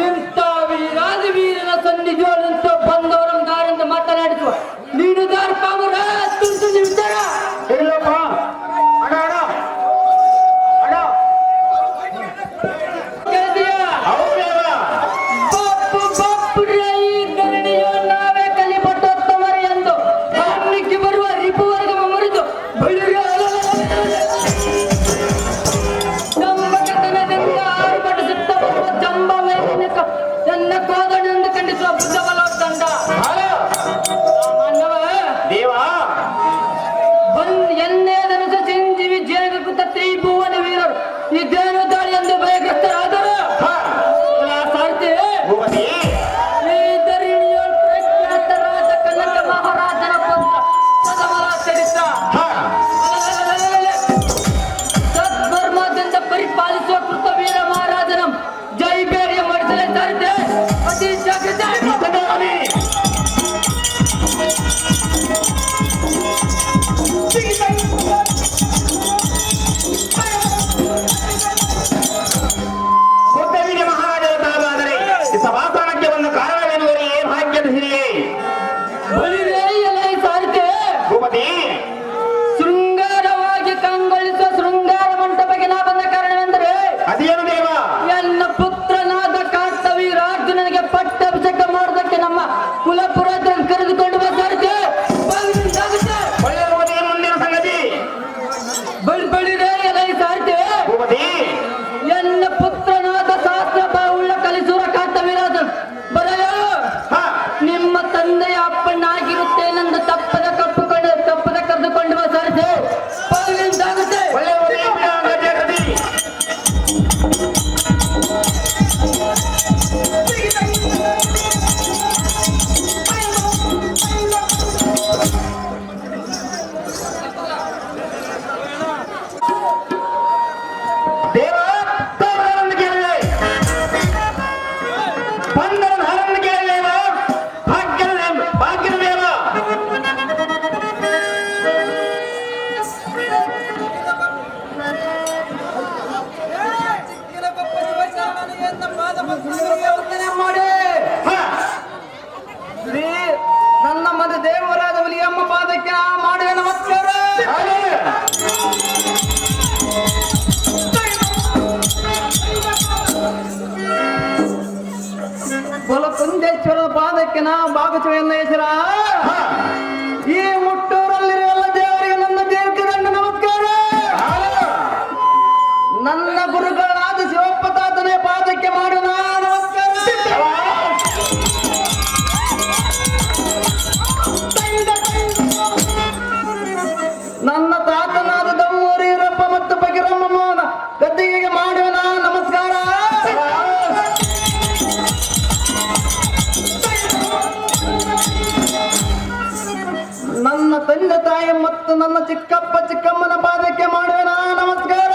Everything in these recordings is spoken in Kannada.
ಇಂಥ ವೀರಾದಿ ವೀರನ ಸನ್ನಿಧಿಯಂತ ಬಂದವರ ಬಂದ ಮಾನವ ದೇವ ಎನ್ನೇದನು ಚಿಂಜೀವಿ ಜೇಗಕೃತ ತ್ರಿಭುವನ ವೀರರು ಇದೇನು ದಾಳಿ ಎಂದು ಭಯಗ್ರಸ್ತರಾದರು ಸಾರ್ತಿ ಈ ಧರಣಿಯ ಪ್ರಖ್ಯಾತ ರಾಜ ಕನ್ನಡ ಮಹಾರಾಜನ ಪುತ್ರ ಸದಮಲ ಚರಿತ್ರ ಸದ್ಧರ್ಮದಿಂದ ಪರಿಪಾಲಿಸುವ ಕೃತ ವೀರ ಮಹಾರಾಜನ ಜೈ ಬೇರಿಯ ಮಾಡಿಸಲೇ ಸಾರಿದೆ ಅತಿ ಜಾಗೃತಿ ಸಭಾಸ್ಥಾನಕ್ಕೆ ಒಂದು ಕಾರಣವೇನುವರೆ ಏನ್ ಭಾಗ್ಯದ ಹಿರಿಯೇ ಸಾರಿಗೆ ಭೂಪತಿ ಶೃಂಗಾರವಾಗಿ ಕಂಗೊಳಿಸುವ ಶೃಂಗಾರ ಮಂಟಪಕ್ಕೆ ನಾ ಬಂದ ಕಾರಣವೆಂದರೆ ಅದೇನು ದೇವ ಎನ್ನ ಪುತ್ರನಾದ ಕಾರ್ತವೀರಾರ್ಜುನನಿಗೆ ಪಟ್ಟಾಭಿಷೇಕ ಮಾಡೋದಕ್ಕೆ ನಮ್ಮ ಕುಲಪುರೋಹಿತರ ಕರೆದುಕೊಂಡು ಬಂದಾರಿಗೆ ಒಳ್ಳೆಯ ಮುಂದಿನ ಸಂಗತಿ ಬಳಿರೇ ಎಲೈ ಸಾರಿಗೆ ಭೂಪತಿ ಎನ್ನ ಪುತ್ರನಾದ ಶಾಸ್ತ್ರ ಬಾವುಳ್ಳ ಕಲಿಸುವ ಕಾರ್ತವೀರಾರ್ಜುನ ಬರೆಯ ನಿಮ್ಮ ತಂದೆಯ ಅಪ್ಪನಾಗಿರುತ್ತೇನೆಂದು ತಪ್ಪದ ಕರೆದುಕೊಂಡು ಸಾರಿದೆ ಪದವಿಯಿಂದಾಗುತ್ತೆ ದೇವ ತವರನ್ನು ಕೇಳಿದೆ ಬಂದರ ಹರನ್ನು ಕೇಳಿದೇವ ಭಾಗ್ಯದ ದೇವ ಮಾಡಿ ಶ್ರೀ ನನ್ನ ಮದ ದೇವರಾದ ಹುಲಿಯಮ್ಮ ಪಾದಕ್ಕೆ ಮಾಡುವ ನಮಸ್ಕಾರ ಕುಂದೇಶ್ವರದ ಪಾದಕ್ಕೆ ನಾ ಭಾಗಚುವೆನ್ನ ಹೆಸರ ಈ ಮುಟ್ಟೂರಲ್ಲಿರುವ ದೇವರಿಗೆ ನನ್ನ ದೇವಕದಂಡ ನಮಸ್ಕಾರ ನನ್ನ ಗುರುಗಳಾದ ಶಿವಪ್ಪ ತಾತನೇ ಪಾದಕ್ಕೆ ಮಾಡುವ ನಮಸ್ಕಾರ ನನ್ನ ತಾತನಾದ ದಮ್ಮೂರಿ ಈರಪ್ಪ ಮತ್ತು ಬಗಿರಮ್ಮ ಗದ್ದಿಗೆ ಮಾಡುವ ನಮಸ್ಕಾರ ನನ್ನ ತಂದೆ ತಾಯಿ ಮತ್ತು ನನ್ನ ಚಿಕ್ಕಪ್ಪ ಚಿಕ್ಕಮ್ಮನ ಪಾದಕ್ಕೆ ಮಾಡುವ ನಮಸ್ಕಾರ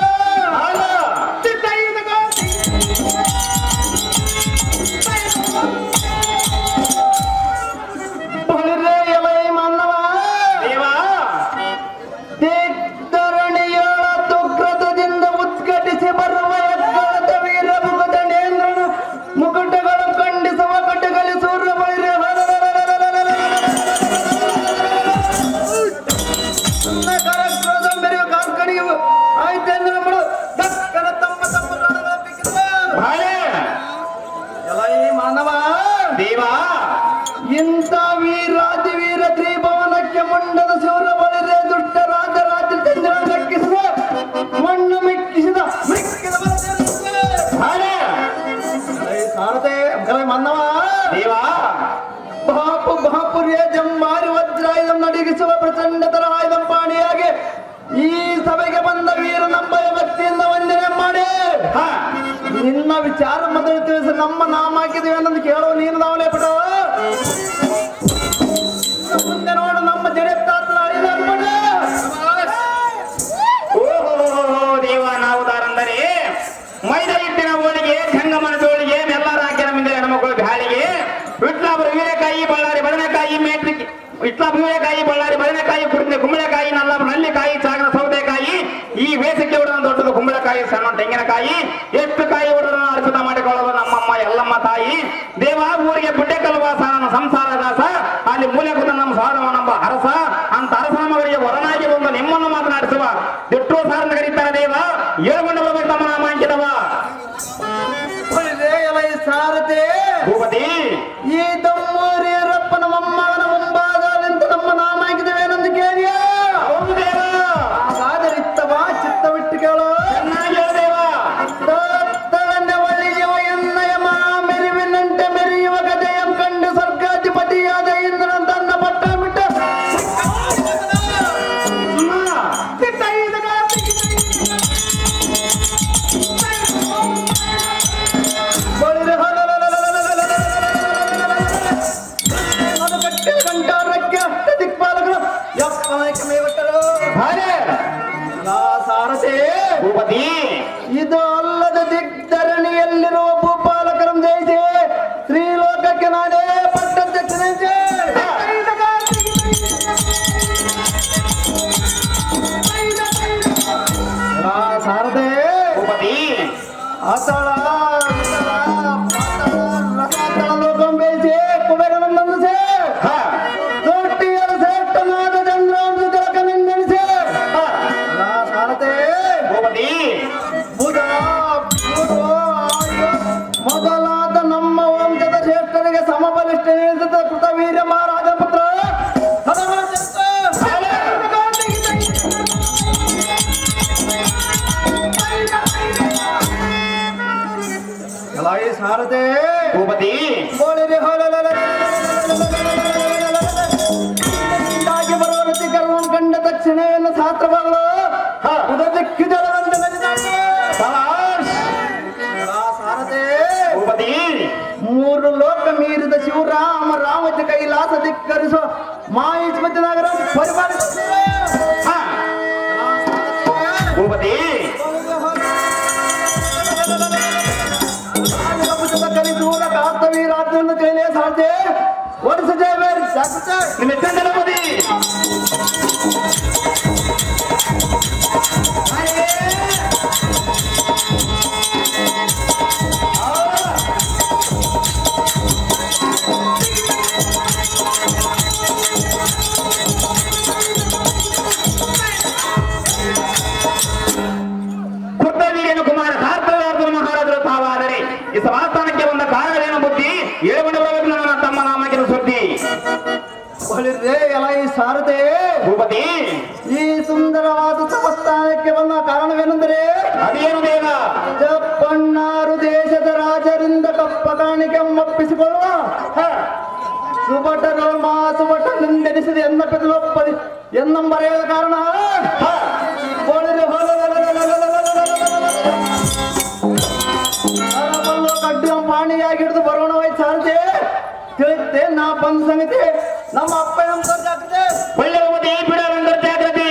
ತುಗ್ರತದಿಂದ ಉದ್ಘಾಟಿಸಿ ಬರುವ ಎಕ್ಕಳದ ವೀರಭುಗದಂಡೇಂದ್ರನು ಮುಕುಟಗಳು ಖಂಡಿಸುವ ಕಟ್ಟಗಲಿ ಸೂರ್ಯ ಬಳಿರೆ ಬೆರೆಯುವ ಕಾರ್ಕಣಿಗೆ ಆಯ್ತೇಂದ್ರ ಬಿಡು ದಕ್ಕನ ತಮ್ಮ ತಮ್ಮ ಮಾನವ ದೇವ ಇಂಥ ವೀರಾದಿ ವೀರ ತ್ರಿಭುವನಕ್ಕೆ ಮುಂಡದ ಶಿವರ ಬಳಿರೆ ದುಷ್ಟ ರಾಜ ರಾಜ ಚಂದ್ರ ದಕ್ಕಿಸಿದ ಮಣ್ಣು ಮಿಕ್ಕಿಸಿದ ಸಾರದೆ ಮನ್ನವ ದೇವ ಬಾಪುರಿಯ ಜಂಬಾರಿ ವಜ್ರಾಯುಧಂ ನಡಿಗಿಸುವ ಪ್ರಚಂಡತರ ಆಯುಧಂ ಪಾಣಿಯಾಗಿ ಈ ಸಭೆಗೆ ಬಂದ ವೀರ ನಂಬಯ ಭಕ್ತಿಯಿಂದ ವಂದನೆ ಮಾಡಿ ನಿನ್ನ ವಿಚಾರ ಮೊದಲು ತಿಳಿಸಿ ನಮ್ಮ ನಾಮ ಹಾಕಿದ್ದೀವಿ ಅನ್ನೋದು ಕೇಳೋ ನೀನು ನಾವಲೇ ಬಿಡು ಮುಂದೆ ನೋಡು ನಮ್ಮ ಜಡತ್ತಾತ್ರ ದೇವ ನಾವುದಾರಂದರೆ ಮೈದ ಹಿಟ್ಟಿನ ಹೋಳಿಗೆ ಜಂಗಮನ ಜೋಳಿಗೆ ಎಲ್ಲರ ಹಾಕಿನ ಮುಂದೆ ಹೆಣ್ಮಕ್ಕಳು ಗಾಳಿಗೆ ವಿಟ್ಲಾಪುರ ವೀರೆಕಾಯಿ ಬಳ್ಳಾರಿ ಬದನೆಕಾಯಿ ಮೇಟ್ರಿಕ್ ವಿಟ್ಲಾಪುರ ವೀರೆಕಾಯಿ ಬಳ್ಳಾರಿ ಬದನೆಕಾಯಿ ಕುಂಬಳಕಾಯಿ ನಲ್ಲಿಕಾಯಿ ಚಾಗರ ಸೌತೆಕಾಯಿ ಈ ಬೇಸಿಗೆ ಹೊಡೆದ ದೊಡ್ಡದು ಕುಂಬಳಕಾಯಿ ಸಣ್ಣ ತೆಂಗಿನಕಾಯಿ ಎಷ್ಟು ಕಾಯಿ ಹೊಡೆದ ಅರ್ಪಿತ ಮಾಡಿಕೊಳ್ಳಲು ನಮ್ಮಮ್ಮ ಎಲ್ಲಮ್ಮ ತಾಯಿ ದೇವ ಊರಿಗೆ ಬುಡ್ಡೆಕಲ್ಲು ವಾಸ ನನ್ನ ಸಂಸಾರ ದಾಸ ಅಲ್ಲಿ ಮೂಲೆ ಕೂತ ನಮ್ಮ ಸಾಧವ ನಮ್ಮ ಅರಸ ಅಂತ ಅರಸನ ಮಗರಿಗೆ ವರನಾಗಿ ಬಂದು ನಿಮ್ಮನ್ನು ಮಾತನಾಡಿಸುವ ದಿಟ್ಟೋ ಸಾರನ್ನ ಕರೀತಾರೆ ದೇವ ಏಳುಗೊಂಡ ಬರಬೇಕು ತಮ್ಮ ನಾಮ ಅಂಕಿದವ ಸಾರತೆ ಭೂಪತಿ ಈ ದಮ್ಮೂರಿಯರಪ್ಪನ ಮೊಮ್ಮಗನ ಮುಂಭಾಗದಿಂದ ನಮ್ಮ ನಾಮ ಹಾಕಿದ್ದೇವೇನೆಂದು ಕೇಳಿಯ ಹೌದು ದೇವ ಹಾಗಾದರೆ ಇತ್ತವಾ ಚಿತ್ತವಿಟ್ಟು ಕೇಳು ಚೆನ್ನಾಗಿ ದೇವ ಗಂಟಾರಕ್ಕೆ ಅಷ್ಟ ದಿಕ್ಪಾಲಕರು ಯಪ್ಪನಕ್ಕೆ ಮೇವಟ್ಟರು ಸಾರಥಿ ಭೂಪತಿ ಇದು ಅಲ್ಲದ ದಿಗ್ಧರಣಿಯಲ್ಲಿರುವ ಭೂಪಾಲಕರಂ ಜಯಿಸಿ ಶ್ರೀಲೋಕಕ್ಕೆ ನಾನೇ ಪಟ್ಟಾಧ್ಯಕ್ಷನಿದ್ದೆ. ಸಾರಥಿ ಭೂಪತಿ ಆತಳ ಲೋಕಂ ಬೇಯಿಸಿ ಕುಬೇರನನ್ನು ನಂದಿಸಿ ದೊಡ್ಡಿಯರ ಶ್ರೇಷ್ಠನಾದ ಚಂದ್ರಾಂಶ ತಿಲಕನೆಂದೆನಿಸಿ ಸಾರಥಿ ಭೂಪತಿ ಬುಧ ಮೊದಲಾದ ನಮ್ಮ ವಂಶದ ಶ್ರೇಷ್ಠರಿಗೆ ಸಮಬಲಿಷ್ಠ ನಿಲ್ಲಿಸಿದ ಕೃತವೀರ್ಯ ಮಹಾರಾಜ ಪುತ್ರ ಸಾರಥಿ ಭೂಪತಿ ಗೋಳಿರಿ ಬರುವ ರತಿಕರವನ್ನು ಕಂಡ ತಕ್ಷಣವನ್ನು ಶಾಸ್ತ್ರಗಳು ಉದದಿಕ್ಕಿ ಜಲವಂತೆ ಸಾರಥಿ ಭೂಪತಿ ಮೂರು ಲೋಕ ಮೀರಿದ ಶಿವರಾಮ ರಾಮಚ ಕೈಲಾಸ ಧಿಕ್ಕರಿಸುವ ಮಾಹಿಷ್ಮತಿ ನಗರ ಪರಿಪಾಲಿಸುತ್ತದೆ. ಭೂಪತಿ ಕಲಿದೂರ ಕಾರ್ತವೀರಾಜ್ಞನ್ನು ಕೈಲೇ ಸಾಧ್ಯ ಒಡಿಸ ಜಯಬೇರಿ ನಿಮ್ಮ ಹೆಸರು ಭೂಪತಿ ಕೃತವೀರ್ಯನು ಕುಮಾರ ಕಾರ್ಕಳಾರ್ಜುನ ಮಹಾರಾಜರು ತಾವಾದರೆ ಈ ಸಮಾಸ್ಥಾನಕ್ಕೆ ಬಂದ ಕಾರಣವೇನು ಬುದ್ಧಿ ಏಳುಗೊಂಡು ಬರಬೇಕು ನನ್ನ ತಮ್ಮ ನಾಮಕಿನ ಸುದ್ದಿ. ಒಳಿರೇ ಎಲ್ಲ ಈ ಸಾರಥಿ ಭೂಪತಿ ಈ ಸುಂದರವಾದ ಸಮಸ್ಥಾನಕ್ಕೆ ಬಂದ ಕಾರಣವೇನೆಂದರೆ ಅದೇನು ಬೇಗ ಜಪ್ಪಣ್ಣಾರು ದೇಶದ ರಾಜರಿಂದ ಕಪ್ಪ ಕಾಣಿಕೆ ಒಪ್ಪಿಸಿಕೊಳ್ಳುವ ಸುಭಟರು ಸುಭಟನೆಂದೆನಿಸಿದೆ ಎನ್ನಪ್ಪದಿ ಎನ್ನಂಬರೆಯುವ ಕಾರಣ ಕಡ್ಡಿ ಪಾಣಿಯಾಗಿ ಹಿಡಿದು ಬರೋಣ ವಯಸ್ಸು ಸಾರಥಿ ತಿಳಿತೆ ನಾ ಬಂದ ಸಮಿತಿ ನಮ್ಮ ಅಪ್ಪ ನಮ್ಮ ಜಾಗ್ರತೆ ಒಳ್ಳೆ ಭೂಪತಿ ಬಿಡೋಣ ಜಾಗೃತಿ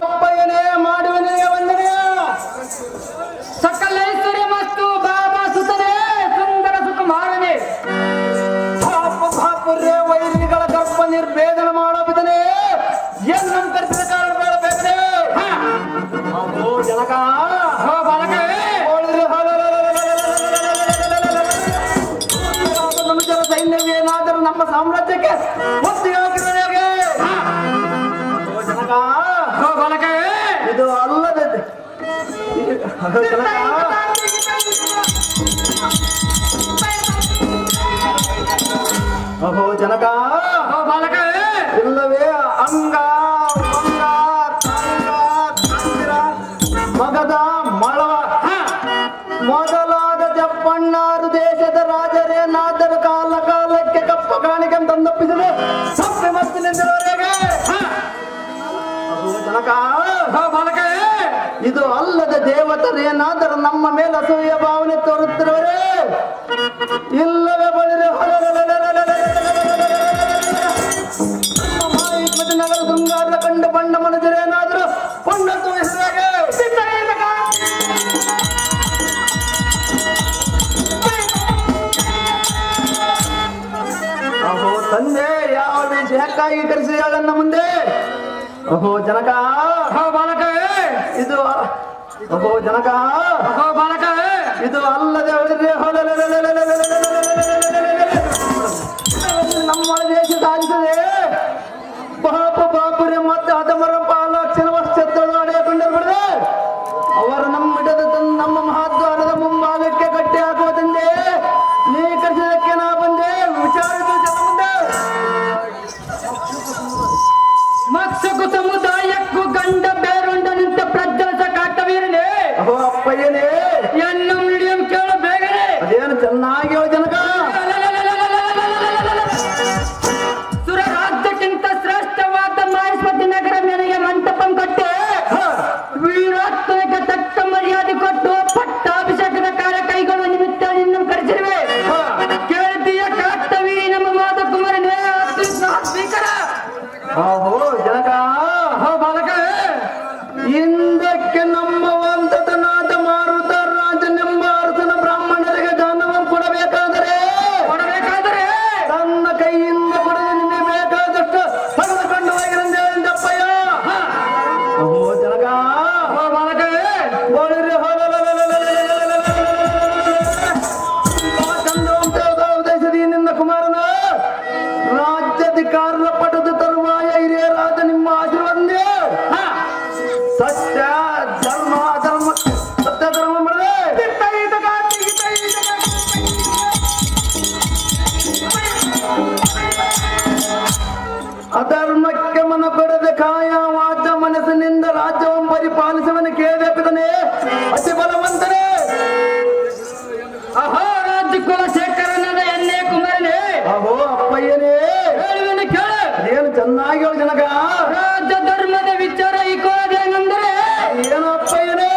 ಅಪ್ಪಯ್ಯನೇ ಮಾಡುವನೇ ವಂದನೆಯ ಸಕಲೇಶ್ವರಿ ಮತ್ತು ಬಾಬಾ ಸುತನೇ ಸುಂದರ ಸುಕುಮಾರನೇ ಬಾಪುರೇ ವೈರಿಗಳ ಗರ್ಭ ನಿರ್ಭೇದನ ಮಾಡಬಿದನೆ ಎನ್ನು ಕರೆಸಿದ ಕಾರಣ ಬೇಡಬೇಕನೆ ಜನಕ ಮನುಷ್ಯರ ಸೈನ್ಯವೇನಾದರೂ ನಮ್ಮ ಸಾಮ್ರಾಜ್ಯಕ್ಕೆ ಒತ್ತಿಗೆ ಹಾಕಿದರೆ ಜನಕ ಇದು ಅಲ್ಲದೆ ಅಹೋ ಜನಕ ಇಲ್ಲವೇ ಅಂಗ ಮಂಗ ತಂಗ ತಂಗಿರ ಮಗದ ಮಳವ ಮೊದಲಾದ ಜಪ್ಪಣ್ಣಾರು ದೇಶದ ರಾಜರೇನಾದರೂ ಕಾಲ ಕಾಲಕ್ಕೆ ಕಪ್ಪ ಕಾಣಿಕೆ ತಂದೊಪ್ಪಿಸಲು ಸಪ್ಪೆ ಮತ್ತು ನಿಂತಿರುವವರೆಗೆ ಜನಕ ಇದು ಅಲ್ಲದ ದೇವತರೇನಾದರೂ ನಮ್ಮ ಮೇಲೆ ಅಸೂಯ ಭಾವನೆ ತೋರುತ್ತಿರುವರೇ ಇಲ್ಲವೇ ಬಳಿರೆ ಮಾಹಿಷ್ಮತಿ ನಗರ ಶೃಂಗಾರದ ಕಂಡು ಬಂಡ ಮನುಜರೇನಾದರೂ ಕೊಂಡದ್ದು ಹೆಸರಾಗೆ ಅಹೋ ತಂದೆ ಯಾವ ವಿಷಯಕ್ಕಾಗಿ ಕರೆಸಿದ ಮುಂದೆ ಅಹೋ ಜನಕ ಇದು ಅಹೋ ಜನಕ ಇದು ಅಲ್ಲದೆ ನಮ್ಮ ದೇಶ ಸಾಧಿಸದೆ ಬಾಪುರೆ ಮತ್ತೆ ಹದಮರ ಪಾಲಕ್ಷಣ ವರ್ಷಗಳು ಅಡೆಯಕೊಂಡರು ಬಿಡದೆ ಅವರು ನಮ್ಮ ಮಹಾದ್ವಾರದ ಮುಂಭಾಗಕ್ಕೆ ಕಟ್ಟಿ ಹಾಕುವ ತಂದೆ ನೀ ಕರೆಸಿದಕ್ಕೆ ನಾ ಬಂದೆ ವಿಚಾರಿಸುವ ಜನ ಮುಂದೆ ಮತ್ಸ್ಯಕು ಸಮುದಾಯಕ್ಕೂ ಗಂಡ ಬೇರುಂಡ ನಿಂತ ಪ್ರಜ್ವಲಸ ಕಾಟವೀರನೇ ಅಹೋ ಅಪ್ಪಯ್ಯನೇ ಎನ್ನು ಮಿಡಿಯಂ ಕೇಳ ಬೇಗನೆ ಅದೇನು ಚೆನ್ನಾಗಿ ಜನಕ ಸುರರಾಜ್ಯಕ್ಕಿಂತ ಶ್ರೇಷ್ಠವಾದ ಮಾಹಿಷ್ಮತಿ ನಗರ ನನಗೆ ಮಂಟಪಂ ಕಟ್ಟಿ ವೀರಾತ್ಮಕ ತಕ್ಕ ಮರ್ಯಾದೆ ಕೊಟ್ಟು ಪಟ್ಟಾಭಿಷೇಕದ ಕಾರ್ಯ ಕೈಗೊಳ್ಳುವ ನಿಮಿತ್ತ ನಿನ್ನ ಕರೆಸಿರುವೆ ರಾಜ ಕುಲಶೇಖರನಾದ ಎನ್ನೇ ಕುಮಾರನೇ ಅಹೋ ಅಪ್ಪಯ್ಯನೇ ಹೇಳುವೆನು ಕೇಳು. ಅದೇನು ಚೆನ್ನಾಗಿ ಹೇಳು ಜನಕ. ರಾಜ ಧರ್ಮದ ವಿಚಾರ ಈ ಕೋದೇನೆಂದರೆ ಏನು ಅಪ್ಪಯ್ಯನೇ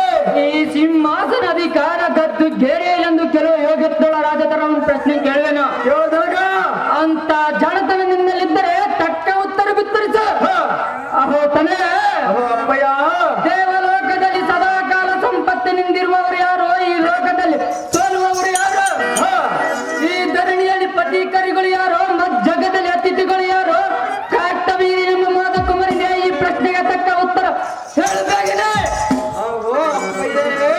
ಈ ಸಿಂಹಾಸನ ಅಧಿಕಾರ ಗದ್ದು ಗೆರೆಯಲೆಂದು ಕೆಲವು ಯೋಗ್ಯತೆಗಳ ರಾಜಧರ್ಮ ಪ್ರಶ್ನೆ ಕೇಳುವೆನು. ಹೇಳು ಜನಕ. ಅಂತ ಜಾಣತನ ನಿನ್ನಲ್ಲಿದ್ದರೆ ತಕ್ಕ ಉತ್ತರ ಬಿತ್ತರಿಸು. ಅಹೋ ತನೇ ಅಹೋ ಅಪ್ಪಯ್ಯ ದೇವಲೋಕದಲ್ಲಿ ಸದಾಕಾಲ ಸಂಪತ್ತಿನಿಂದಿರುವವರು ಯಾರು, ಈ ಲೋಕದಲ್ಲಿ ಸೋಲುವವರು ಯಾರು, ಈ ಧರಣಿಯಲ್ಲಿ ಪತಿಕರಿಗಳು ಯಾರು, ಜಗದಲ್ಲಿ ಅತಿಥಿಗಳು ಯಾರು, ಕಾರ್ತವೀರಿ ನಮ್ಮ ಮಾದ ಕುಮಾರಿಗೆ ಈ ಪ್ರಶ್ನೆಗೆ ತಕ್ಕ ಉತ್ತರ ಹೇಳಬೇಕಿದೆ. ಅಹೋ ಅಪ್ಪಯ್ಯನೇ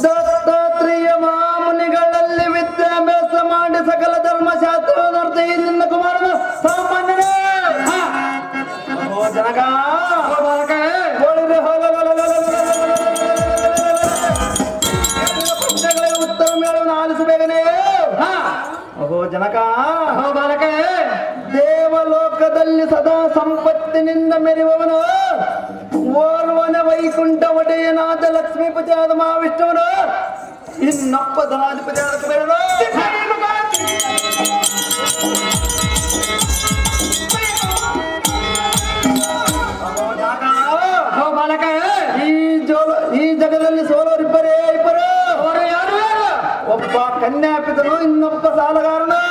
ದತ್ತಾತ್ರೇಯ ಮಹಾಮುನಿಗಳಲ್ಲಿ ವಿದ್ಯಾಭ್ಯಾಸ ಮಾಡಿ ಸಕಲ ಧರ್ಮಶಾಸ್ತ್ರವನ್ನು ಅರ್ಥ ಈ ನಿನ್ನ ಕುಮಾರನು ಸಾಮಾನ್ಯನೇ. ಅಹೋ ಜನಕ ಪ್ರಶ್ನೆಗಳಿಗೆ ಉತ್ತರ ಮೇಳವನ್ನು ಆಲಿಸಬೇಕನೇ. ಅಹೋ ಜನಕ ಅಹೋ ಬಾಲಕ ದೇವಲೋಕದಲ್ಲಿ ಸದಾ ಸಂಪತ್ತಿನಿಂದ ಮೆರೆಯುವವನು ಓರ್ವನ ವೈಕುಂಠ ಒಡೆಯನಾದ ಲಕ್ಷ್ಮೀಪತಿಯಾದ ಮಹಾವಿಷ್ಣುವನು ಇನ್ನೊಬ್ಬ ಧನಾಧಿಪತಿಯಾದ ಕುಬೇರನು. ಅಹೋ ಜನಕ, ಅಹೋ ಬಾಲಕ ಈ ಜಗದಲ್ಲಿ ಸೋಲೋರಿಬ್ಬರೇ ಇಬ್ಬರು. ಅವರು ಯಾರು ಯಾರು? ಒಬ್ಬ ಕನ್ಯಾಪಿತನು ಇನ್ನೊಬ್ಬ ಸಾಲಗಾರನು.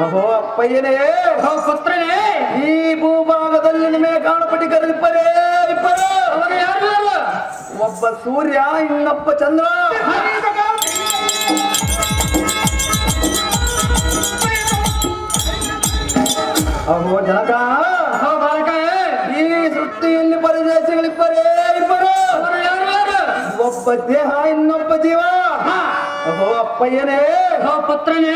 ಅಹೋ ಅಪ್ಪಯ್ಯನೇ ಅಹೋ ಪುತ್ರನೇ ಈ ಭೂಭಾಗದಲ್ಲಿ ನಿಮಗೆ ಕಾಣಪಟ್ಟಿಗರಿಬ್ಬರೇ ಇಬ್ಬರು. ಅವರು ಯಾರು ಯಾರು? ಒಬ್ಬ ಸೂರ್ಯ ಇನ್ನೊಬ್ಬ ಚಂದ್ರ. ಅಹೋ ಜನಕ ಅಹೋ ಬಾಲಕ ಈ ಸೃಷ್ಟಿಯಲ್ಲಿ ಪರಿದೇಶಗಳಿಬ್ಬರೇ ಇಬ್ಬರು. ಅವರು ಯಾರು ಯಾರು? ಒಬ್ಬ ದೇಹ ಇನ್ನೊಬ್ಬ ಜೀವ. ಅಹೋ ಅಪ್ಪಯ್ಯನೇ ಅಹೋ ಪುತ್ರನೇ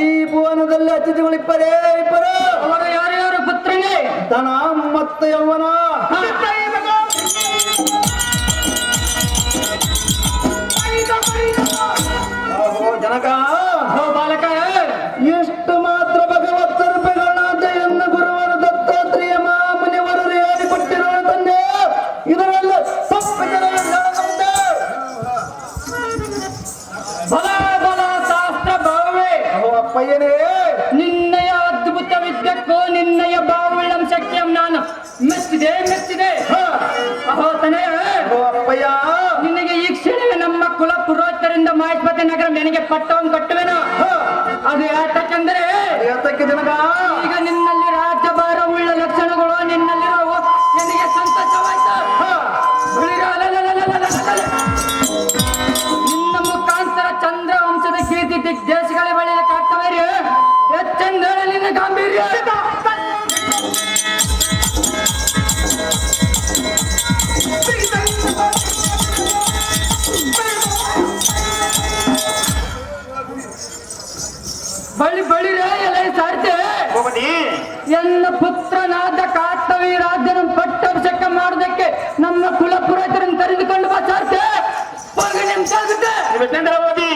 ಈ ಭುವನದಲ್ಲಿ ಅತಿಥಿಗಳಿಬ್ಬರೇ ಇಬ್ಬರು. ಅವರು ಯಾರು ಯಾರು ಪುತ್ರನೇ? ಧನ ಮತ್ತು ಯೌವನ. ಅಹೋ ಜನಕ ಅಹೋ ಬಾಲಕ ಎಷ್ಟು ಮಾತ್ರ ಭಗವತ್ ರೂಪಗಳಾದ ಎನ್ನ ಗುರುವರು ದತ್ತಾತ್ರೇಯ ಮಹಾಮುನಿವರು ಹೇಳಿಕೊಟ್ಟಿರುವ ತಂದೆ ಇದರಲ್ಲಿ ತಪ್ಪಿದರೆ ಹೇಳದಂತೆ. ಬಲ ಬಲ ಶಾಸ್ತ್ರ ಭಾವವೇ ಅಹೋ ಅಪ್ಪಯ್ಯನೇ ನಿನ್ನಯ ಅದ್ಭುತ ವಿದ್ಯಕ್ಕೂ ನಿನ್ನಯ ಬಾವುಳ್ಳಂ ಶಕ್ತಿಯಂ ನಾನು ಮೆಚ್ಚಿದೆ. ಅಹೋ ತನಯ ಅಹೋ ಅಪ್ಪಯ್ಯ ನಿನಗೆ ಈ ಕ್ಷಣವೇ ನಮ್ಮ ಕುಲ ಪುರೋಹಿತರಿಂದ ಮಹೇಶ್ವತಿ ನಗರ ನನಗೆ ಪಟ್ಟವನ್ನು ಕಟ್ಟುವೆನು. ಅದು ಯಾತಕ್ಕೆಂದರೆ ಯಾತಕ್ಕೆ ಜನಕ ಈಗ ನಿನ್ನಲ್ಲಿ ರಾಜ್ಯಭಾರವುಳ್ಳ ಲಕ್ಷಣಗಳು ನಿನ್ನಲ್ಲಿರುವ ನನಗೆ ಸಂತೋಷವಾಯ್ತು. ನಿನ್ನ ಮುಖಾಂತರ ಚಂದ್ರ ವಂಶದ ಕೀರ್ತಿ ದಿಗ್ದೇಶಗಳ ಬಳಿಯ ಕಾರ್ತವರ್ಯ ಹೆಚ್ಚೆಂದೇಳ ನಿನ್ನ ಗಾಂಭೀರ್ಯ. ಬಳಿರೇ ಎಲೆ ಸಾರ್ತೆ ಹೋಗದಿ ಎನ್ನ ಪುತ್ರನಾದ ಕಾರ್ತವಿ ರಾಜ್ಯನ ಪಟ್ಟಾಭಿಷೇಕ ಮಾಡೋದಕ್ಕೆ ನಮ್ಮ ಕುಲ ಪುರೋಹಿತರನ್ನು ಕರೆದುಕೊಂಡು ಬಾ ಸಾರ್ತೆ. ಹೋಗಿ ನಿಮ್ಗೆ ಆಗುತ್ತೆ. ವಿಷ್ಣೇಂದ್ರ ಓದಿ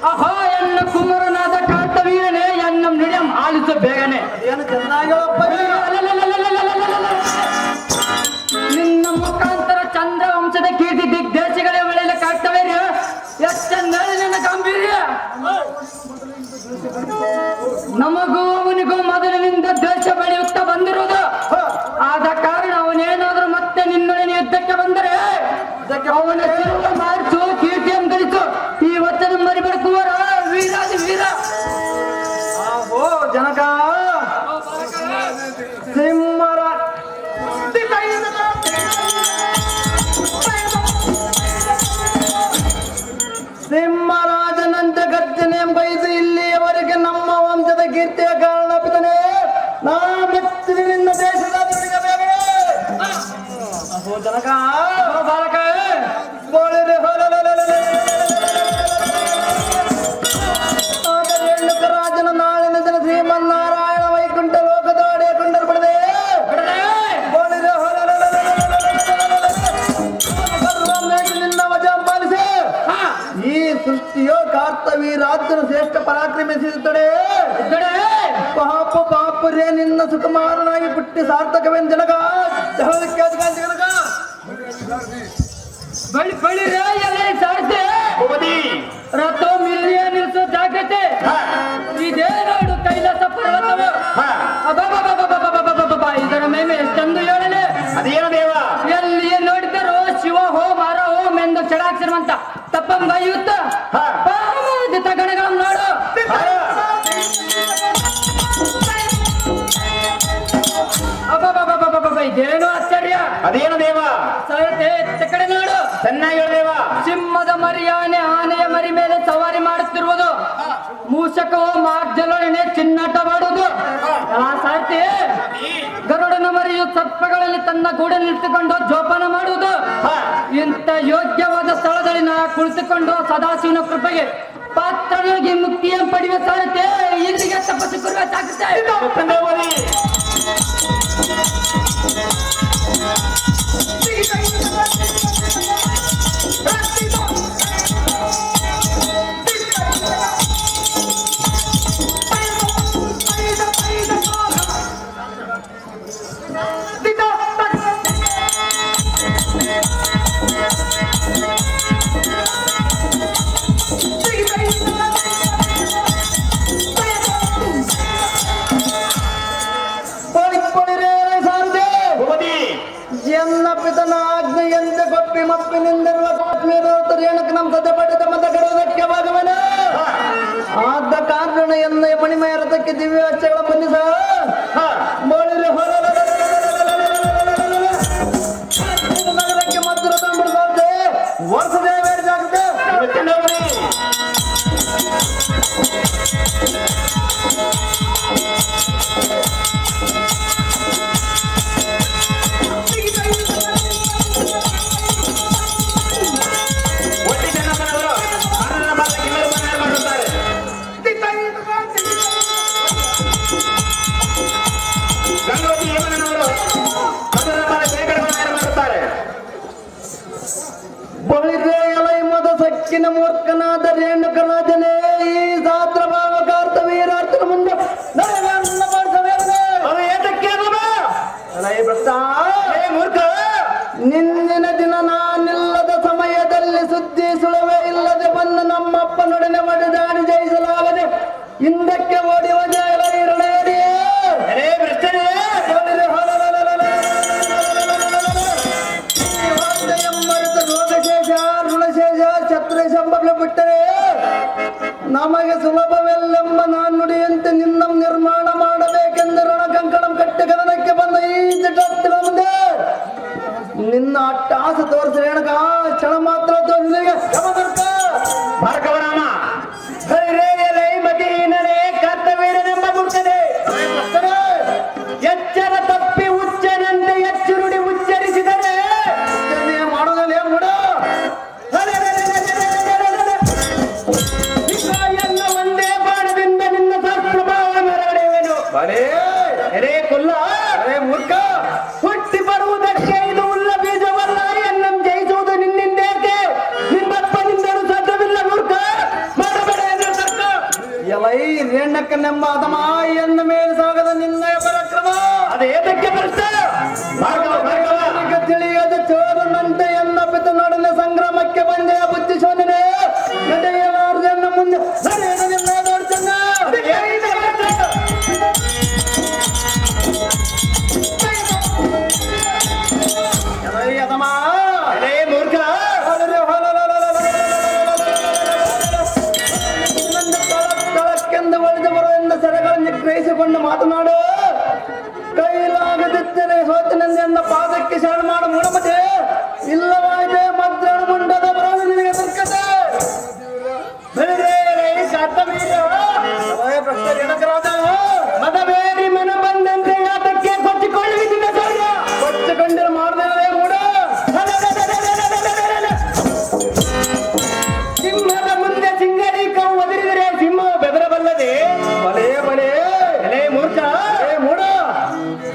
ಅಹೋ ಎನ್ನ ಕುಮಾರನಾದ ಕಾರ್ತವೀರನೇ ಎನ್ನ ನುಡಿಯಂ ಆಲಿಸು ಬೇಗನೆ. ಏನು ಚೆನ್ನಾಗಿ ಹೇಳಪ್ಪಯ್ಯ. ನಿನ್ನ ಮುಖಾಂತರ ಚಂದ್ರ ವಂಶದ ಕೀರ್ತಿ ದಿಗ್ದೇಶಗಳೇ ಒಳ್ಳೆಯ ಕಾರ್ತವೀರ್ಯ ಎಷ್ಟೆಂದೇಳಿ ನಿನ್ನ ಗಾಂಭೀರ್ಯ. ನಮಗೂ ಅವನಿಗೂ ಮೊದಲಿನಿಂದ ದೇಶ ಬೆಳೆಯುತ್ತಾ ಬಂದಿರುವುದು. ಆದ ಕಾರಣ ಅವನೇನಾದ್ರೂ ಮತ್ತೆ ನಿನ್ನೊಡನೆ ಯುದ್ಧಕ್ಕೆ ಬಂದರೆ ಅವನ ಶಿರವನ್ನು ಮಾರಿಸು, ಕೀರ್ತಿಯನ್ನು ಗಳಿಸು. ಈ ವಚನ ಮರಿಬೆಳಕುವರ ವೀರಾದಿ ವೀರ. ಅಹೋ ಜನಕ ಸಿಂಹರ ಸಿಂಹರಾಜನಂತೆ ಗರ್ಜನೆ ಬೈದು ಇಲ್ಲಿಯವರೆಗೆ ನಮ್ಮ ವಂಶದ ಕೀರ್ತಿಯ ಕಾರಣ ಪಿತನೇ ನಾ ಮೆಚ್ಚಿದ ನಿನ್ನ ದೇಶದ ಬೇರೆ. ಅಹೋ ಜನಕ ಬಾಲಕ ಬೋಳಿರೆ ರಾಜನ ನಾಳಿನ ದಿನ ಶ್ರೀಮನ್ನಾರಾಯಣ ವೈಕುಂಠ ಲೋಕದ ಒಡೆಯಕೊಂಡರು ಪಡೆದೆ ನಿನ್ನ ವಜ ಪಾಲಿಸಿ ಈ ಸೃಷ್ಟಿಯೋ ಕಾರ್ತವೀರಾಜನ ಶ್ರೇಷ್ಠ ಪರಾಕ್ರಮಿಸಿರುತ್ತದೆ. ಪಾಪ ಪಾಪರೇ ನಿನ್ನ ಸುಕುಮಾರನಾಗಿ ಪುಟ್ಟಿ ಸಾರ್ಥಕವೆಂದನಗ ಜನಗ ಬಳಿ ಬಳಿ ಎಲ್ಲ ಸಾರ್ತೆ ರಥ ಮಿಲ್ಲಿಯ ನಿಲ್ಲಿಸೋ ಜಾಗ್ರತೆ ಇದೇ ನೋಡು ಕೈಲಾಸ ಪರ್ವತವು ಇದರ ಮೇಲೆ ಎಷ್ಟೊಂದು ಹೇಳಲೆ ಅದೇನು ದೇವ ಎಲ್ಲಿ ನೋಡಿದರೂ ಶಿವ ಹೋಮ ಹರ ಹೋಮ ಎಂದು ಚಡಾಕ್ಷರವಂತ ತಪ್ಪಂಬಯುತ್ತ ಪಾಮಾದಿತ ಗಣಗಳನ್ನು ನೋಡು. ಇದೇನು ಆಶ್ಚರ್ಯ ಅದೇನು ದೇವ ಸರತೆ ಕಡೆ ನೋಡು ಚೆನ್ನಾಗಿ ದೇವ ಸಿಂಹದ ಮರಿಯಾನೆ ಆನೆಯ ಮರಿ ಮೇಲೆ ಸವಾರಿ ಮಾಡುತ್ತಿರುವುದು ಮೂಷಕವು ಮಾರ್ಜಲೊಡನೆ ಚಿನ್ನಾಟವಾಡುವುದು ಸಾರ್ಥಿ ಗರುಡನ ಮರಿಯು ಸರ್ಪಗಳಲ್ಲಿ ತನ್ನ ಗೂಡನ್ನಿಟ್ಟುಕೊಂಡು ಜೋಪಾನ ಮಾಡುವುದು ಇಂಥ ಯೋಗ್ಯವಾದ ಸ್ಥಳದಲ್ಲಿ ನಾ ಕುಳಿತುಕೊಂಡು ಸದಾಶಿವನ ಕೃಪೆಗೆ ಪಾತ್ರನಿಗೆ ಮುಕ್ತಿಯನ್ನು ಪಡೆಯುವ ಸಾಧ್ಯತೆ ಇಲ್ಲಿಗೆ ತಪಸ್ಸು ಕೊಡಬೇಕಾಗುತ್ತೆ. ಎನ್ನ ಪಿತನ ಆಜ್ಞೆಯಂತೆ ಗೊಪ್ಪಿ ಮಪ್ಪಿನಿಂದಿರುವ ರೇಣಕ ನಮ್ಮ ಸದ್ಯ ಪಡೆದ ಮತ ಕೆಡುವುದಕ್ಕೆ ಭಾಗವನ ಆದ ಕಾರಣ ಎನ್ನ ಮಣಿಮಯ ರಥಕ್ಕೆ ದಿವ್ಯ ವೆಚ್ಚಗಳ ಬಂದಿಸ ನಗರಕ್ಕೆ ಮತ್ತು ರಥ ಬಿಡಿಸಂತೆ ವರ್ಷದೇ ಬೇರೆ ಜಾಗೃತೆ ಬಳಿದ್ರೆ ಎಲೈ ಮದ ಸಕ್ಕಿನ ಮೂರ್ಖನಾದ ರೇಣುಕರಾಜನೇ ಈ ಸಾತ್ರ ಭಾವ ಕಾರ್ತವೀರಾರ್ಥನ ಮುಂದೆ ನಿನ್ನಿನ ದಿನ ನಾನಿಲ್ಲದ ಸಮಯದಲ್ಲಿ ಸುದ್ದಿ ಸುಳವೆ ಇಲ್ಲದೆ ಬಂದು ನಮ್ಮಪ್ಪನೊಡನೆ ಮಡಿದಾಡಿ ಜಯಿಸಲಾಗದೆ ಹಿಂದಕ್ಕೆ ಓಡಿ ಬಿಟ್ಟರೆ ನಮಗೆ ಸುಲಭವೆಲ್ಲೆಂಬ ನಾನುಡಿಯಂತೆ ನಿನ್ನ ನಿರ್ಮಾಣ ಮಾಡಬೇಕೆಂದು ರಣಕಂಕಣ ಕಟ್ಟಿ ಗಮನಕ್ಕೆ ಬಂದ ಈ ಜಗತ್ತಿನ ಮುಂದೆ ನಿನ್ನ ಅಟ್ಟಾಸ ತೋರಿಸಿ ರೇಣಕ ಕ್ಷಣ ಮಾತ್ರ ತೋರಿಸಿಗೆ ಭಾರ್ಗವರಾಮ ಮತಿಹೀನನೇ ಕರ್ತವೀರನೆಂಬ ಮುಟ್ಟದೆ ಎಚ್ಚರ ತಪ್ಪಿ ಉಚ್ಚನಂತೆ ಎಚ್ಚು ನುಡಿ ಉಚ್ಚರಿಸಿದರೆ ಮಾಡೋದಲ್ಲ ಮೂಡ ಒಂದೇ ಬಾಣದಿಂದ ನಿನ್ನ ಸತ್ಪ್ರಭಾವ ಮೆರಗಡೆಯುವೆನು. ಕೊಲ್ಲ ಮೂರ್ಖ ಹುಟ್ಟಿ ಬರುವುದಕ್ಕೆ ಇದು ಉಲ್ಲ ಬೀಜವಲ್ಲ ಎನ್ನಂ ಜಯಿಸುವುದು ನಿನ್ನಿಂದೇಕೆ ನಿಮ್ಮಪ್ಪನಿಂದಲೂ ಸಾಧ್ಯವಿಲ್ಲ ಮೂರ್ಖ ಮಾಡಬೇಡ ಎನ್ನ ತರ್ಕ ಎಲೈ ರೇಣಕನೆಂಬ ಅದಮ ಎನ್ನ ಮೇಲೆ ಸಾಗದ ನಿನ್ನಯ ಪರಾಕ್ರಮ ಅದೇದಕ್ಕೆ ಪ್ರಶ್ನೆ ತಿಳಿಯದ ಚೋರನಂತೆ ಎನ್ನ ಪಿತನೊಡನೆ ಸಂಗ್ರಾಮಕ್ಕೆ ಬಂದೆ ಬುದ್ಧಿ ಶೋಧನೆ ನಡೆಯಲಾರದೆನ್ನ ಮುಂದೆ ನಡೆಯಲಿಲ್ಲ ನೋಡ್ತನ್ನ ಅದಮ ಮೂರ್ಖ ತಳಕ್ಕೆಂದು ಒಳೆದು ಬರುವೆಂದ ಸೆರೆಗಳನ್ನು ಗ್ರಹಿಸಿಕೊಂಡು ಮಾತನಾಡು ಕೈಲಾಗದಿದ್ದರೆ ಸೋತಿನೆಂದು ಎನ್ನ ಪಾದಕ್ಕೆ ಶರಣ ಮಾಡ ಮೂಢಮತೆ ಇಲ್ಲವಾಗಿದೆ ಮದ್ರಣ ಮುಂಡದ ಬರೋದು ನಿನಗೆ ತರ್ಕತೆ ಮದವೇರಿ ಮನ ಬಂದಂತೆ ಯಾತಕ್ಕೆ ಕೊಚ್ಚಿಕೊಳ್ಳುವುದಿಲ್ಲ ಸೌರ್ಯ ಕೊಚ್ಚಿಕೊಂಡಿರು ಮಾಡದೇ ಮೂಡ ಸಿಂಹದ ಮುಂದೆ ಸಿಂಗರೀಕವು ಒದರಿದರೆ ಸಿಂಹ ಬೆದರಬಲ್ಲದೆ ಬಲೇ ಬಲೇ ಎಲೆ ಮೂರ್ಖ ಮೂಡ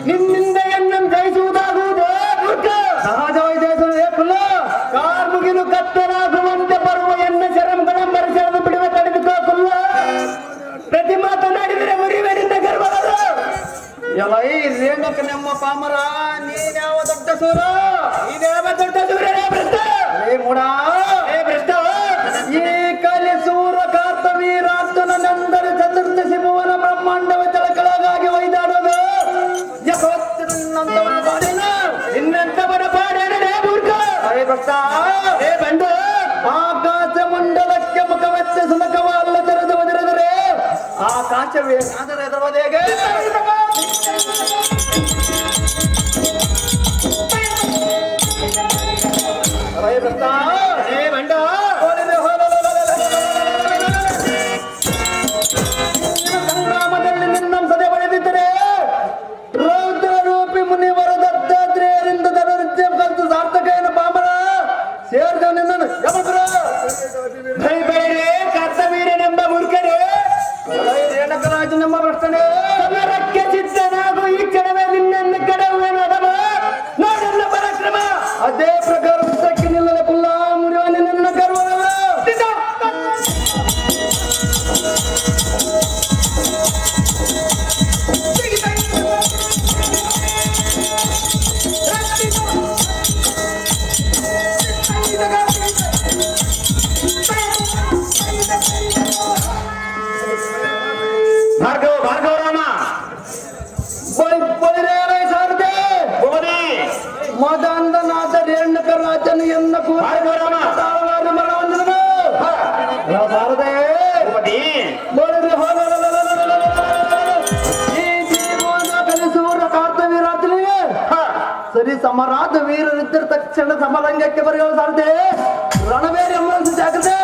ನಿನ್ನಿಂದ ಎನ್ನಂ ಜಯಿಸುವುದಾಗುವುದೇ ಮೂರ್ಖ ಸಹಜವಾಗಿ ಜಯಿಸುವುದೇ ಫುಲ್ಲ ಹೇಳ್ಬೇಕು ನಮ್ಮ ಪಾಮರ, ನೀನ್ಯಾವ ದೊಡ್ಡ ಸೂರ, ಇದ್ಯಾವ ದೊಡ್ಡ ಸೂರ್ಯನೇ ಭ್ರಷ್ಟ, ಏ ಮೂಡ, ಏ ಭ್ರಷ್ಟ. ಈ ಕಲಿ ಸೂರ ಕಾರ್ತವೀರಾರ್ಜುನ ನಂದರ ಚತುರ್ದಶಿ ಭುವನ ಬ್ರಹ್ಮಾಂಡವ ತಳಕಳಗಾಗಿ ಒಯ್ದಾಡೋದು ಯಥೋತ್ತರನ್ನಂತವನ ಪಾಡೇನ, ಇನ್ನಂತವನ ಪಾಡೇನ ಮೂರ್ಖ, ಏ ಭ್ರಷ್ಟ, ಏ ಬಂಡ. ಆಕಾಶ ಮಂಡಲಕ್ಕೆ ಮುಖವೆಚ್ಚ ಸುನಕವ ಅಲ್ಲ ತೆರೆದು ಒದಿರಿದರೆ ಆಕಾಶವೇ ಆದರೆ ಎದುರುವುದು ಹೇಗೆ? ಸಂಗ್ರಾಮದಲ್ಲಿ ನಿನ್ನಂಸದೆ ಬಳೆದಿದ್ದರೆ ರೌದ್ರ ರೂಪಿ ಮುನಿವರ ದತ್ತಾತ್ರೇಯರಿಂದ ಧನುರ್ವಿದ್ಯೆ ಕಲಿತು ಸಾರ್ಥಕ ಏನು ಪಾಮರ ಸೇರಿದ ನಿನ್ನನ್ನು ಯಮಗುರು ಕರ್ತವೀರನೆಂಬ ಮೂರ್ಖನೇ, ರೇಣಕರಾಜನೆಂಬ ಭ್ರಷ್ಟನೇ, ಸಮರಕ್ಕೆ ಸಿದ್ಧನಾಗು ಈ ಕ್ಷಣವೇ ನಿನ್ನನ್ನು ಕಡವೇನು ಅದಮ ನೋಡಲ್ಲ ಪರಾಕ್ರಮ. ಅದೇ ಪ್ರಕಾರ ವೃತ್ತಕ್ಕೆ ನಿಲ್ಲಲೆ ಪುಲ್ಲ ಮುರಿಯುವ ನಿನ್ನ ಗರ್ವವಲ್ಲ. ಭಾರ್ಗವ ಭಾರ್ಗವ ರಾಮ ಮದಂದನಾಥ ರೇಣಕರಾಜನು ಎನ್ನ ಭಾರ್ಗವ ರಾಮ ಈ ಜೀವನ ಕಲಿಸುವ ಕಾರ್ತವೀರಾಜನಿಗೆ ಸರಿ ಸಮರಾದ ವೀರರಿದ್ದರೆ ತಕ್ಷಣ ಸಮರಂಗಕ್ಕೆ ಬರೆಯುವ ಸಾರದೆ ರಣಬೇರೆ ಎಂಬ ಜಾಗ್ರತೆ.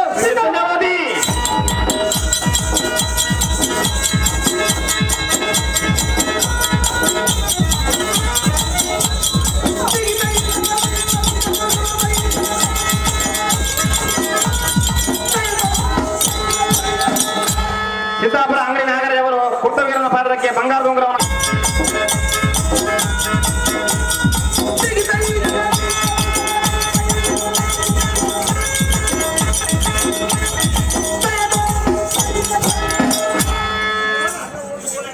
ಸಿದ್ದಾಪುರ ಅಂಗಡಿ ನಾಗರವರು ಕುಟ್ಟವೀರನ ಪಾತ್ರಕ್ಕೆ ಬಂಗಾರದ ಉಂಗುರವನ್ನು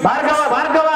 ಭಾರ್ಗವ ಭಾರ್ಗವ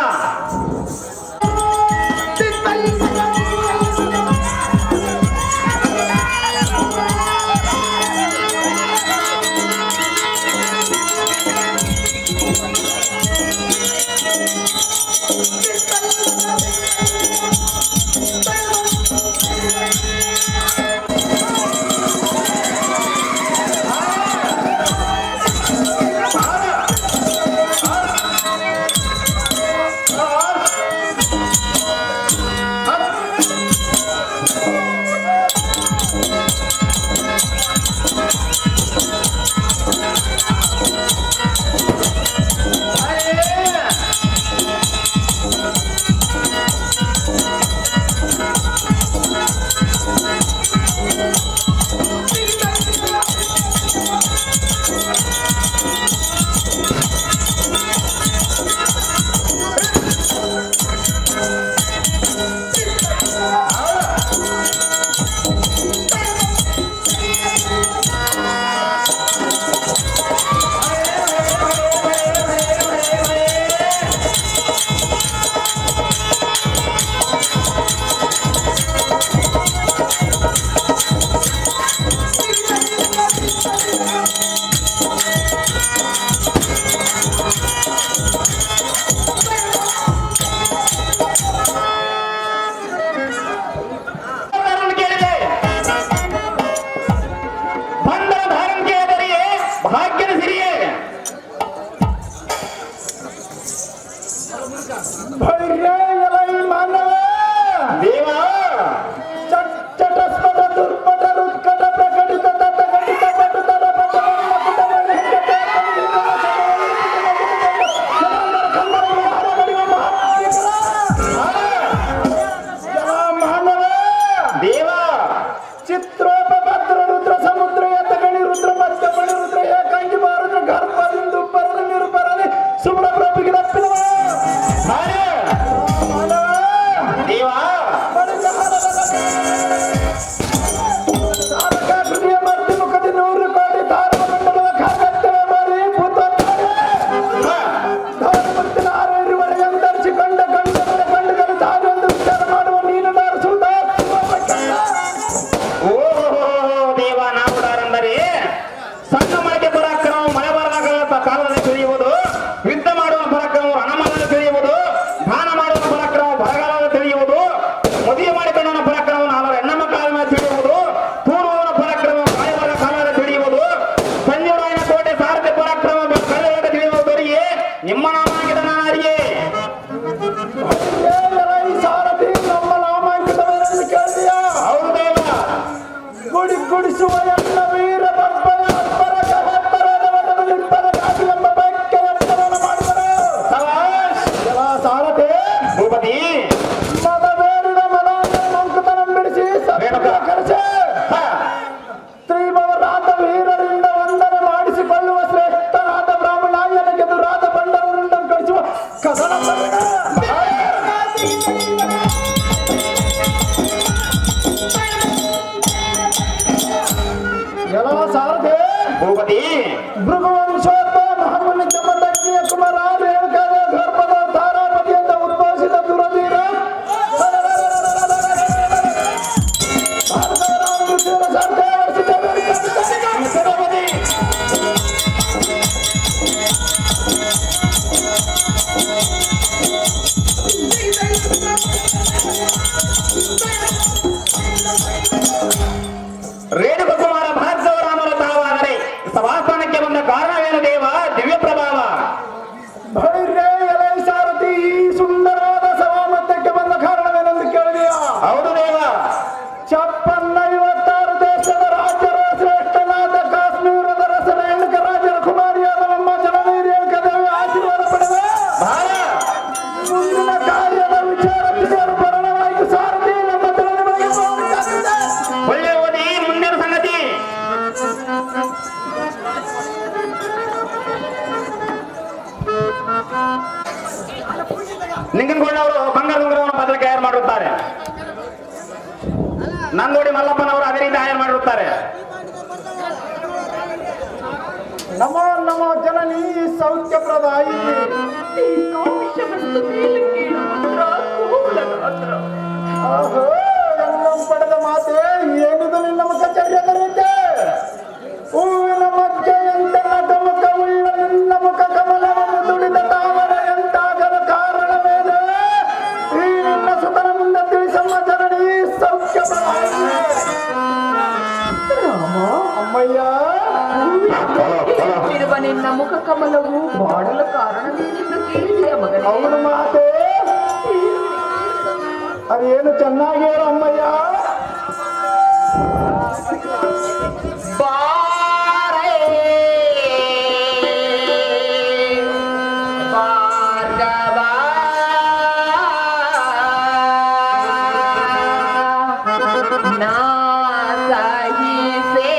ಚಟಸ್ಪಟ ದುರ್ಪಟ ರುತ್ಕಟ ಪ್ರಕಟಿತ ತಟ ಘಟಿತ ಪಟುತಟ ಪಟ ನಿಮ್ಮ ನಾಮಾಂಕಿತ ನಾನಾರಿಗೆ ಸಾರಥಿ ನಮ್ಮ ನಾಮಾಂಕಿತವೇನೆಂದು ಕೇಳ್ತೀಯ? ಹೌದು ದೇವ. ಗುಡಿಸುವ ಎಲ್ಲ ವೀರ ಬರ್ಬರ ಅಪ್ಪರ ಗಹಬ್ಬರದ ವಟವಲಿಪ್ಪರ ಕಾಪಿ ಎಂಬ ಬೆಕ್ಕೆ ಎತ್ತರವನ್ನು ಮಾಡಿದರು. ಎಲ್ಲ ಸಾರಥಿ ಭೂಪತಿ ಮದವೇರಿನ ಮನಾಂಕತನ ಬಿಡಿಸಿ ಸಭೆಗೆ ಕರೆಸಿ ಶ್ರೀಮವರಾದ ವೀರರಿಂದ ವಂದನೆ ಮಾಡಿಸಿಕೊಳ್ಳುವ ಶ್ರೇಷ್ಠನಾದ ಬ್ರಾಹ್ಮಣ ಎನಗೆದುರಾದ ಬಂಡವರಿಂದ ಕಳಿಸುವ ಕದನ ಎಲ್ಲ ಸಾರಥಿ ಭೂಪತಿ ಭೃಗುವಂಶೋತ್ತ ಮಹಾಮುನಿ ಜಮದಗ್ನಿಯ ಕುಮಾರ ರೇಣುಕಾದ ಗರ್ಭದ ತಾರಾಪತಿಯಿಂದ ಉದ್ಭವಿಸಿದ ದುರಧೀರ ರೇಣುಕುಮಾರ ಭಾರ್ಗವರಾಮರ ತಾವಾದರೆ ಸಭಾಸ್ಥಾನಕ್ಕೆ ಬಂದ ಕಾರಣವೇನು ದೇವ? ದಿವ್ಯ ಪ್ರಭಾವ. ಭೈರ್ಯ ಎಲೆ ಸಾರಥಿ ಈ ಸುಂದರವಾದ ಸಭಾಮಧ್ಯಕ್ಕೆ ಬಂದ ಕಾರಣವೇನೆಂದು ಕೇಳಿದೆಯಾ? ಹೌದು ದೇವ. 56 ದೇಶದ ರಾಜ್ಯರ ಶ್ರೇಷ್ಠನಾದ ಕಾಶ್ಮೀರದ ರಸ ರೇಣುಕ ರಾಜರ ಕುಮಾರಿಯಾದ ನಮ್ಮ ಜನನಿ ರೇಣುಕ ದೇವಿ ಆಶೀರ್ವಾದ ಪಡೆದ ಬಹಳ ಮುಂದಿನ ಕಾರ್ಯದ ವಿಚಾರ ತಿಳಿಯಲು ಬರಣವಾಯಿತು. ಸಾರಥಿ ನಮ್ಮ ಜನನಿಗೆ ಒಳ್ಳೆ ಓದಿ ಮುಂದಿನ ಸಂಗತಿ. ನಿಂಗನಗೌಡವರು ಬಂಗಾರ ಉಂಗುರವನ್ನು ಪತ್ರ ತಯಾರು ಮಾಡಿರುತ್ತಾರೆ. ನಂದೋಡಿ ಮಲ್ಲಪ್ಪನವರು ಅದೇ ರೀತಿ ತಯಾರು ಮಾಡಿರುತ್ತಾರೆ. ನಮೋ ನಮೋ ಜನನಿ ಸೌಖ್ಯಪ್ರದಾಯಿ ಆಹೋ ಎಲ್ಲ ಪಡೆದ ಮಾತೆ ಏನಿದು ನಿನ್ನ ಮುಖ ಚರ್ಯದರಿದ್ದೆ ಹೂವಿನ ಮಧ್ಯೆಯಂತೆ ನಟಮುಖ ಉಳ್ಳ ನಿನ್ನ ಮುಖ ಕಮಲವನ್ನು ದುಡಿದ ತಾವರ ಎಂತಾಗಲು ಕಾರಣವೇನು? ಈ ನಿನ್ನ ಸುತನ ಮುಂದೆ ತಿಳಿಸಮ್ಮ ಜನನಿ ಸೌಖ್ಯಪ್ರದಾಯಿ. ರಾಮ ಅಮ್ಮಯ್ಯ ಇರುವ ನಿನ್ನ ಮುಖ ಕಮಲವು ಮಾಡಲು ಕಾರಣವೇನೆಂದು ಕೇಳಿದೆಯ ಮಗನೇ? ಅವನು ಮಾತೆ ಅದೇನು ಚೆನ್ನಾಗಿ ಹೇಳು ಅಮ್ಮಯ್ಯ. ಬಾರೇ ಭಾರ್ಗವ ನಾ ಸಹಿಸೆ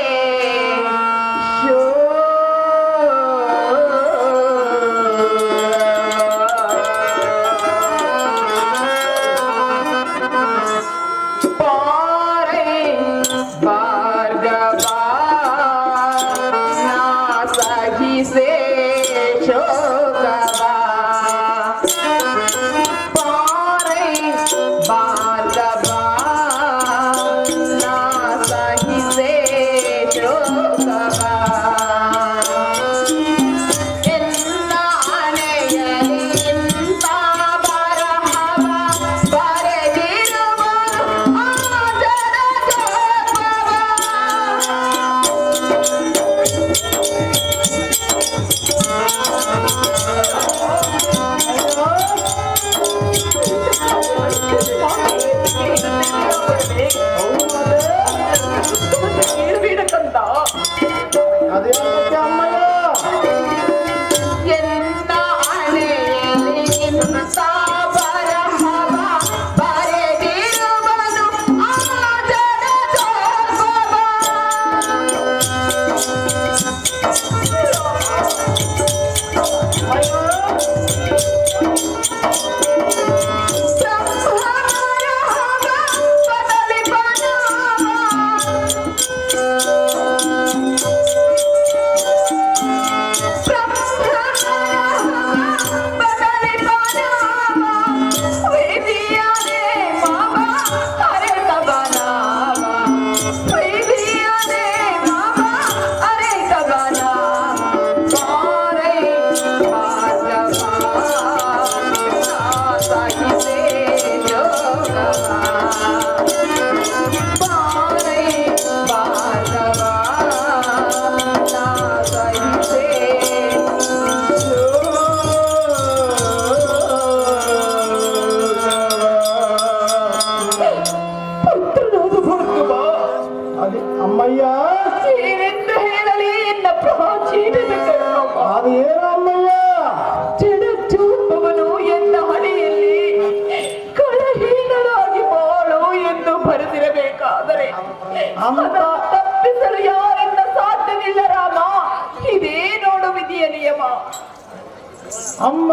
ಅಮ್ಮ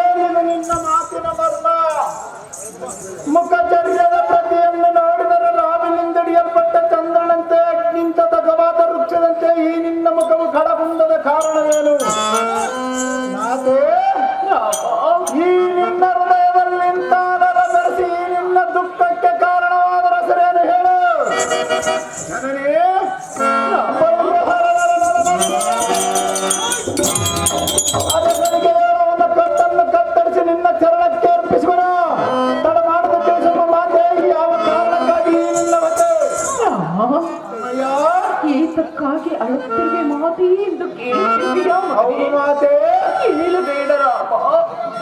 ಏನಿದು ನಿನ್ನ ಮಾತಿನ ಮರ್ಮ? ಮುಖಚರ್ಯದ ಪ್ರತಿಯನ್ನು ನೋಡಿದರೆ ರಾವಿನಿಂದಡಿಯಲ್ಪಟ್ಟ ಚಂದ್ರನಂತೆ ಅಗ್ನಿಂತ ತಗವಾದ ವೃಕ್ಷದಂತೆ ಈ ನಿನ್ನ ಮುಖವು ಕಳಗುಂದದ ಕಾರಣವೇನು? ಮಾತೆ, ಈ ನಿನ್ನ ಹೃದಯದಲ್ಲಿ ನಿಂತ ಬೆರೆಸಿ ಈ ನಿನ್ನ ದುಃಖಕ್ಕೆ ಕಾರಣವಾದ ರಸರೇನು ಹೇಳು? ಅದಕ್ಕೆ ಅವನ ಕತ್ತನ್ನು ಕತ್ತರಿಸಿ ನಿನ್ನ ಚರಣಕ್ಕೆ ಅರ್ಪಿಸುವನು. ತಡ ಮಾಡದ ತಿಳಿಸುವ ಮಾತೆ, ಯಾವ ಕಾರಣಕ್ಕಾಗಿ ಈ ನಿನ್ನ ಮತ್ತೆ? ಏತಕ್ಕಾಗಿ ಅಳುತ್ತಿರುವೆ ಮಾತೆ ಎಂದು ಕೇಳುತ್ತಿದ್ದೀಯಾ? ಹೌದು ಮಾತೆ. ಕೇಳಬೇಡ ರಾಮ.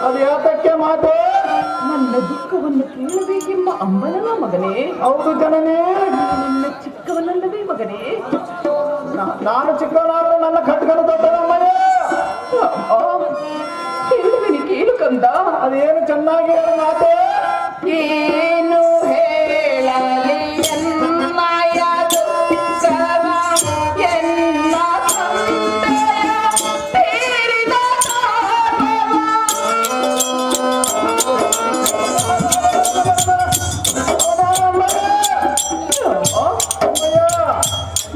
ಅದು ಯಾತಕ್ಕೆ ಮಾತೆ? ನನ್ನ ದುಃಖವನ್ನು ಕೇಳಬೇಕೆಂಬ ಅಂಬಲನ ಮಗನೇ. ಹೌದು ಜನನೇ. ನಿನ್ನ ಚಿಕ್ಕವನಲ್ಲವೇ ಮಗನೇ? ನಾನು ಚಿಕ್ಕವನಾದರೂ ನನ್ನ ಖಡ್ಗನ ದೊಡ್ಡದಮ್ಮನೇ. ಹೇಳುವೆನು ಕೇಳು ಕಂದ. ಅದೇನು ಚೆನ್ನಾಗಿ ಹೇಳು ಮಾತೆ. ಏನು ಹೇಳಲಿ ಎನ್ನಯ ದುಃಖವ ಎನ್ನ ತಂದೆಯ ತೀರಿದ ತಾಪವ.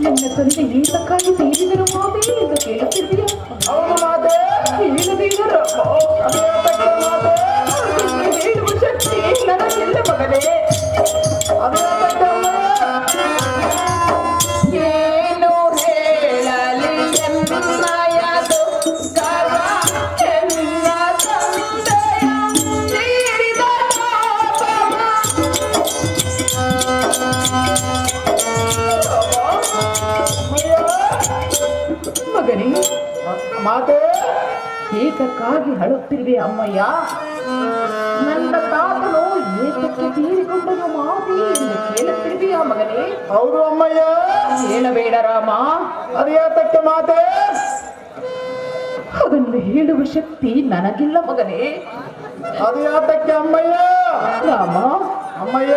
ನಿನ್ನ ತಂದೆ ಏತಕ್ಕಾಗಿ ತೀರಿದರು ಮಾತೆ ಎಂದು ಕೇಳುತ್ತಿದ್ದೀಯ? ಹೌದು ಮಾತೆ. ಹೇಳಬೇಡ ಅದು ಯಾತಕ್ಕೆ ಮಾತೆ? ಹೇಳುವ ಶಕ್ತಿ ನನಗಿಲ್ಲ ಮಗನೇ. ಅದು ಯಾತಕ್ಕೆ ಅಮ್ಮಯ್ಯ? ಏನು ಹೇಳಲಿ ಎನ್ನಯ ದುಃಖವ ಎನ್ನ ತಂದೆಯ ತೀರಿದ ತಾಪವ. ಮಗನೇ, ಮಾತೆ, ಏತಕ್ಕಾಗಿ ಅಳುತ್ತಿರುವೆ ಅಮ್ಮಯ್ಯ? ನನ್ನ ತಾತನು ಏತಕ್ಕೆ ತೀರಿಕೊಂಡನು ಮಾತೆ ಎಂದು ಕೇಳುತ್ತಿರುವೆಯಾ ಮಗನೇ? ಹೌದು ಅಮ್ಮಯ್ಯ. ಹೇಳಬೇಡ ರಾಮ. ಅದು ಯಾತಕ್ಕೆ ಮಾತೆ? ಅದನ್ನು ಹೇಳುವ ಶಕ್ತಿ ನನಗಿಲ್ಲ ಮಗನೇ. ಅದು ಯಾತಕ್ಕೆ ಅಮ್ಮಯ್ಯ? ರಾಮ, ಅಮ್ಮಯ್ಯ,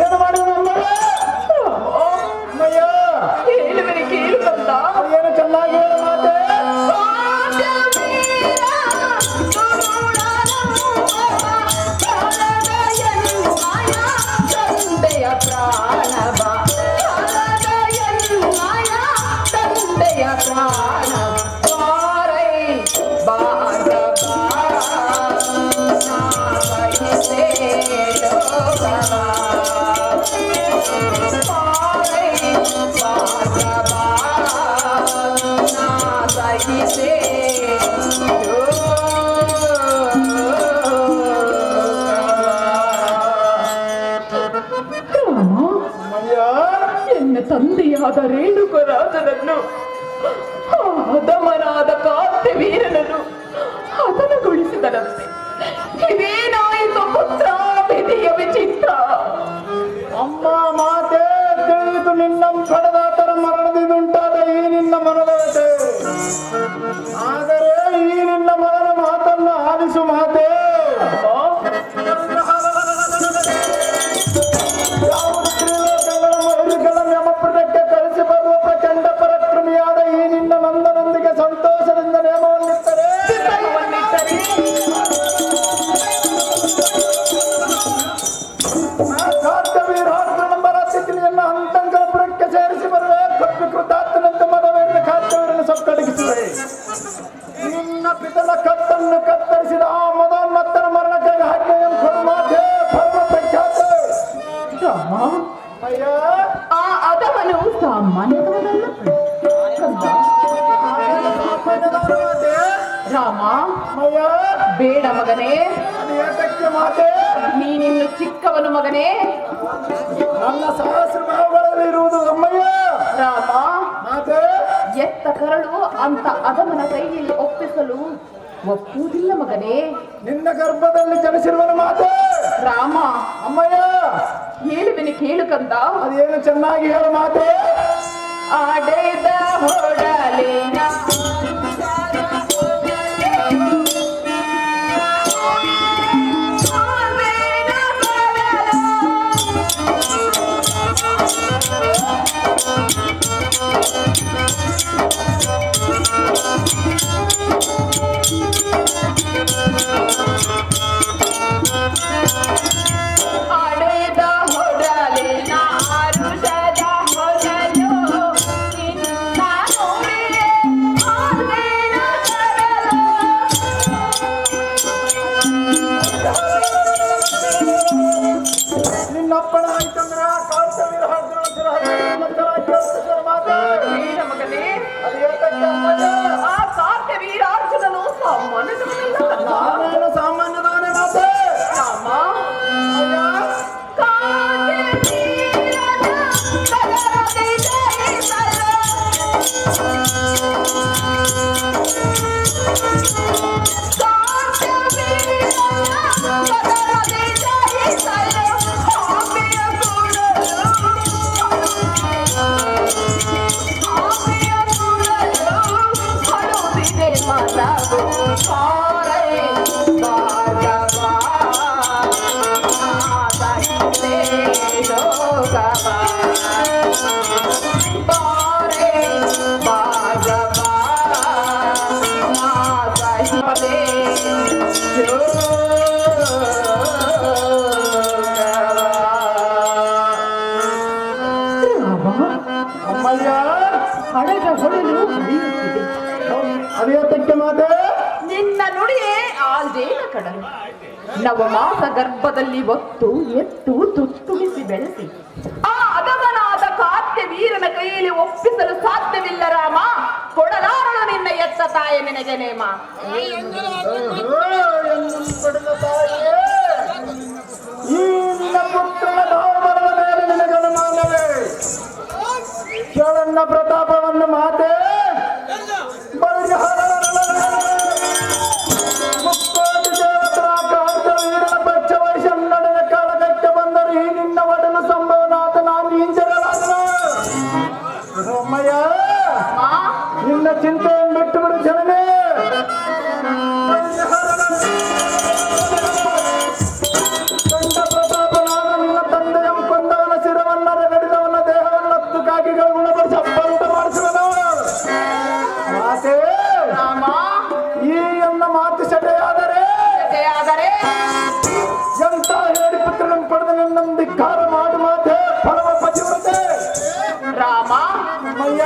ಏನು ಮಾಡಿದ ಅಮ್ಮಯ್ಯ? ಅಮ್ಮಯ್ಯ, ಹೇಳುವರೆ ಕೇಳು ಕಂದ. ಅದೇನು ಚೆನ್ನಾಗಿ ಹೇಳು ಮಾತೆ. ತಂದೆಯ ಪ್ರಾಣವ ತಂದೆಯ ಪ್ರಾಣ ಬಾರೈ ಬಾರವ ನಾವಹಿಸೇ ಲೋಕವ. ಬಾರೈ ಬಾರವ ನಾವಹಿಸೇ ಅಮ್ಮಯ್ಯ, ಎನ್ನ ತಂದೆಯಾದ ರೇಣುಕರಾಜನನ್ನು ಅಧಮನಾದ ಕಾಂತವೀರನನ್ನು ಹತನಗೊಳಿಸಿದರಂತೆ. ಇದೇನಾಯಿತು ಪುತ್ರ, ವಿಧಿಯ ವಿಚಿತ್ರ. ಅಮ್ಮ ಮಾತೆ, ತಿಳಿಯಿತು ನಿನ್ನ ಪಡೆದಾತರ ಮರಣದಿಂದುಂಟಾದ ಈ ನಿನ್ನ ಮನದವತೆ. ಆದರೆ ಈ ನಿನ್ನ ಮಗನ ಮಾತನ್ನು ಆಲಿಸು ಮಾತೆ. ಯಾವುದು ತ್ರಿಲೋಕಗಳ ಮಹಿಳೆಗಳನ್ನು ಯಮಪುರಕ್ಕೆ ಕಳಿಸಿ ಬರುವ ಪ್ರಚಂಡ ಪರಾಕ್ರಮಿಯಾದ ಈ ನಿನ್ನ ನಂದನೊಂದಿಗೆ ಸಂತೋಷದಿಂದ ನೇಮವನ್ನಿಟ್ಟರೆ ಕಾರ್ತವೀರಾರ್ಜನೆಂಬ ರಾಜ್ಯತಿಯನ್ನು ಹಂತಂಕರಪುರಕ್ಕೆ ಸೇರಿಸಿ ಬರುವೆ. ಕೃತಾರ್ಥನಂತೆ ಮದವೇರಿನ ಕಾರ್ತವೀರನ್ನು ಸೊಕ್ಕಡಗಿಸುವೆ. ನಿನ್ನ ಪಿತನ ಕತ್ತನ್ನು ಕತ್ತರಿಸಿದ ಆ ಮದೋನ್ಮತ್ತನ ಮರಣಕ್ಕಾಗಿ ಆಜ್ಞೆಯನ್ನು ಕೊಡು ಮಾತೆ. ಪರಮ ಪ್ರಖ್ಯಾತ ರಾಮ, ಅಯ್ಯ, ಆ ಅಧಮನು ಸಾಮಾನ್ಯದವನಲ್ಲ ಕಂದ. ಮಾತೆ. ರಾಮ, ಅಯ್ಯ, ಬೇಡ ಮಗನೇ. ಅದು ಯಾತಕ್ಕೆ ಮಾತೆ? ನೀನಿನ್ನು ಚಿಕ್ಕವನು ಮಗನೇ. ನನ್ನ ಸಹಸ್ರ ಭಾವಗಳಲ್ಲಿ ಇರುವುದು ಅಮ್ಮಯ್ಯ. ರಾಮ, ಮಾತೆ, ಎತ್ತ ಕರಳು ಅಂತ ಅಧಮನ ಕೈಯಲ್ಲಿ ಒಪ್ಪಿಸಲು ಒಪ್ಪುವುದಿಲ್ಲ ಮಗನೇ. ನಿನ್ನ ಗರ್ಭದಲ್ಲಿ ಜನಿಸಿರುವನು ಮಾತೆ. ರಾಮ, ಅಮ್ಮಯ್ಯ, ಹೇಳುವೆನು ಕೇಳು ಕಂದ. ಅದೇನು ಚೆನ್ನಾಗಿ ಹೇಳು ಮಾತೆ. ಆಡೆದ ಹೊಡಲಿನ ಆವೇನ ಬರಲ ಏನಂತೆ ಮಾತೆ? ನಿನ್ನ ನುಡಿಯೇ ಆಲ್ದೇನ ಕಡಲು. ನವಮಾಸ ಗರ್ಭದಲ್ಲಿ ಒತ್ತು ಎತ್ತು ತುತ್ತುಡಿಸಿ ಬೆಳೆಸಿ ಆ ಅಧಮನಾದ ಕಾತ್ಯ ವೀರನ ಕೈಯಲ್ಲಿ ಒಪ್ಪಿಸಲು ಸಾಧ್ಯವಿಲ್ಲ ರಾಮ. ಕೊಡಲಾರಳು ನಿನ್ನ ಎತ್ತ ತಾಯ ನಿನಗೆ ನೇಮ. ಈ ನಿನ್ನ ಪುತ್ರನ ಧಾಮರದ ಮೇಲೆ ನಿನಗೆ ಅನುಮಾನವೇ? ಕೇಳನ್ನ ಪ್ರತಾಪವನ್ನು ಮಾತೆ ಮುಕ್ಕೋಟಿ ದೇವತರ ಕಾಂತ ವೀರನ ಪಕ್ಷ ವೈಷನ್ನಡನ ಕಾಲಕ್ಕೆ ಬಂದರು ಈ ನಿನ್ನ ಒಡಲು ಸಂಭವನಾಥ ನಾನು ಹಿಂಜರಲಾಗನು. ಅಮ್ಮಯ್ಯ ನಿನ್ನ ಚಿಂತೆಯನ್ನು ಬಿಟ್ಟು ಬಿಡು ಜನನೇ. ಕಂಡ ಪ್ರತಾಪನಾದ ನಿನ್ನ ತಂದೆಯ ಕೊಂದವನ ಶಿರವನ್ನ ರಗಡಿದವನ ದೇಹವನ್ನು ಹತ್ತು ಕಾಕಿಗಳ ಗುಣಪಡಿಸಿ ಅಪ್ಪಂತ ಮಾಡಿಸುವನು. ಮಾತೆ ಈ ಎನ್ನ ಮಾತು ಸೆಟೆಯಾದರೆ ಎಂತ ಹೇಳಿ ಪುತ್ರನನ್ನು ಪಡೆದ ನಿನ್ನನ್ನು ಧಿಕ್ಕಾರ ಮಾಡು ಮಾತೆ ಫಲವ ಪತಿವ್ರತೆ. ರಾಮ ಅಯ್ಯ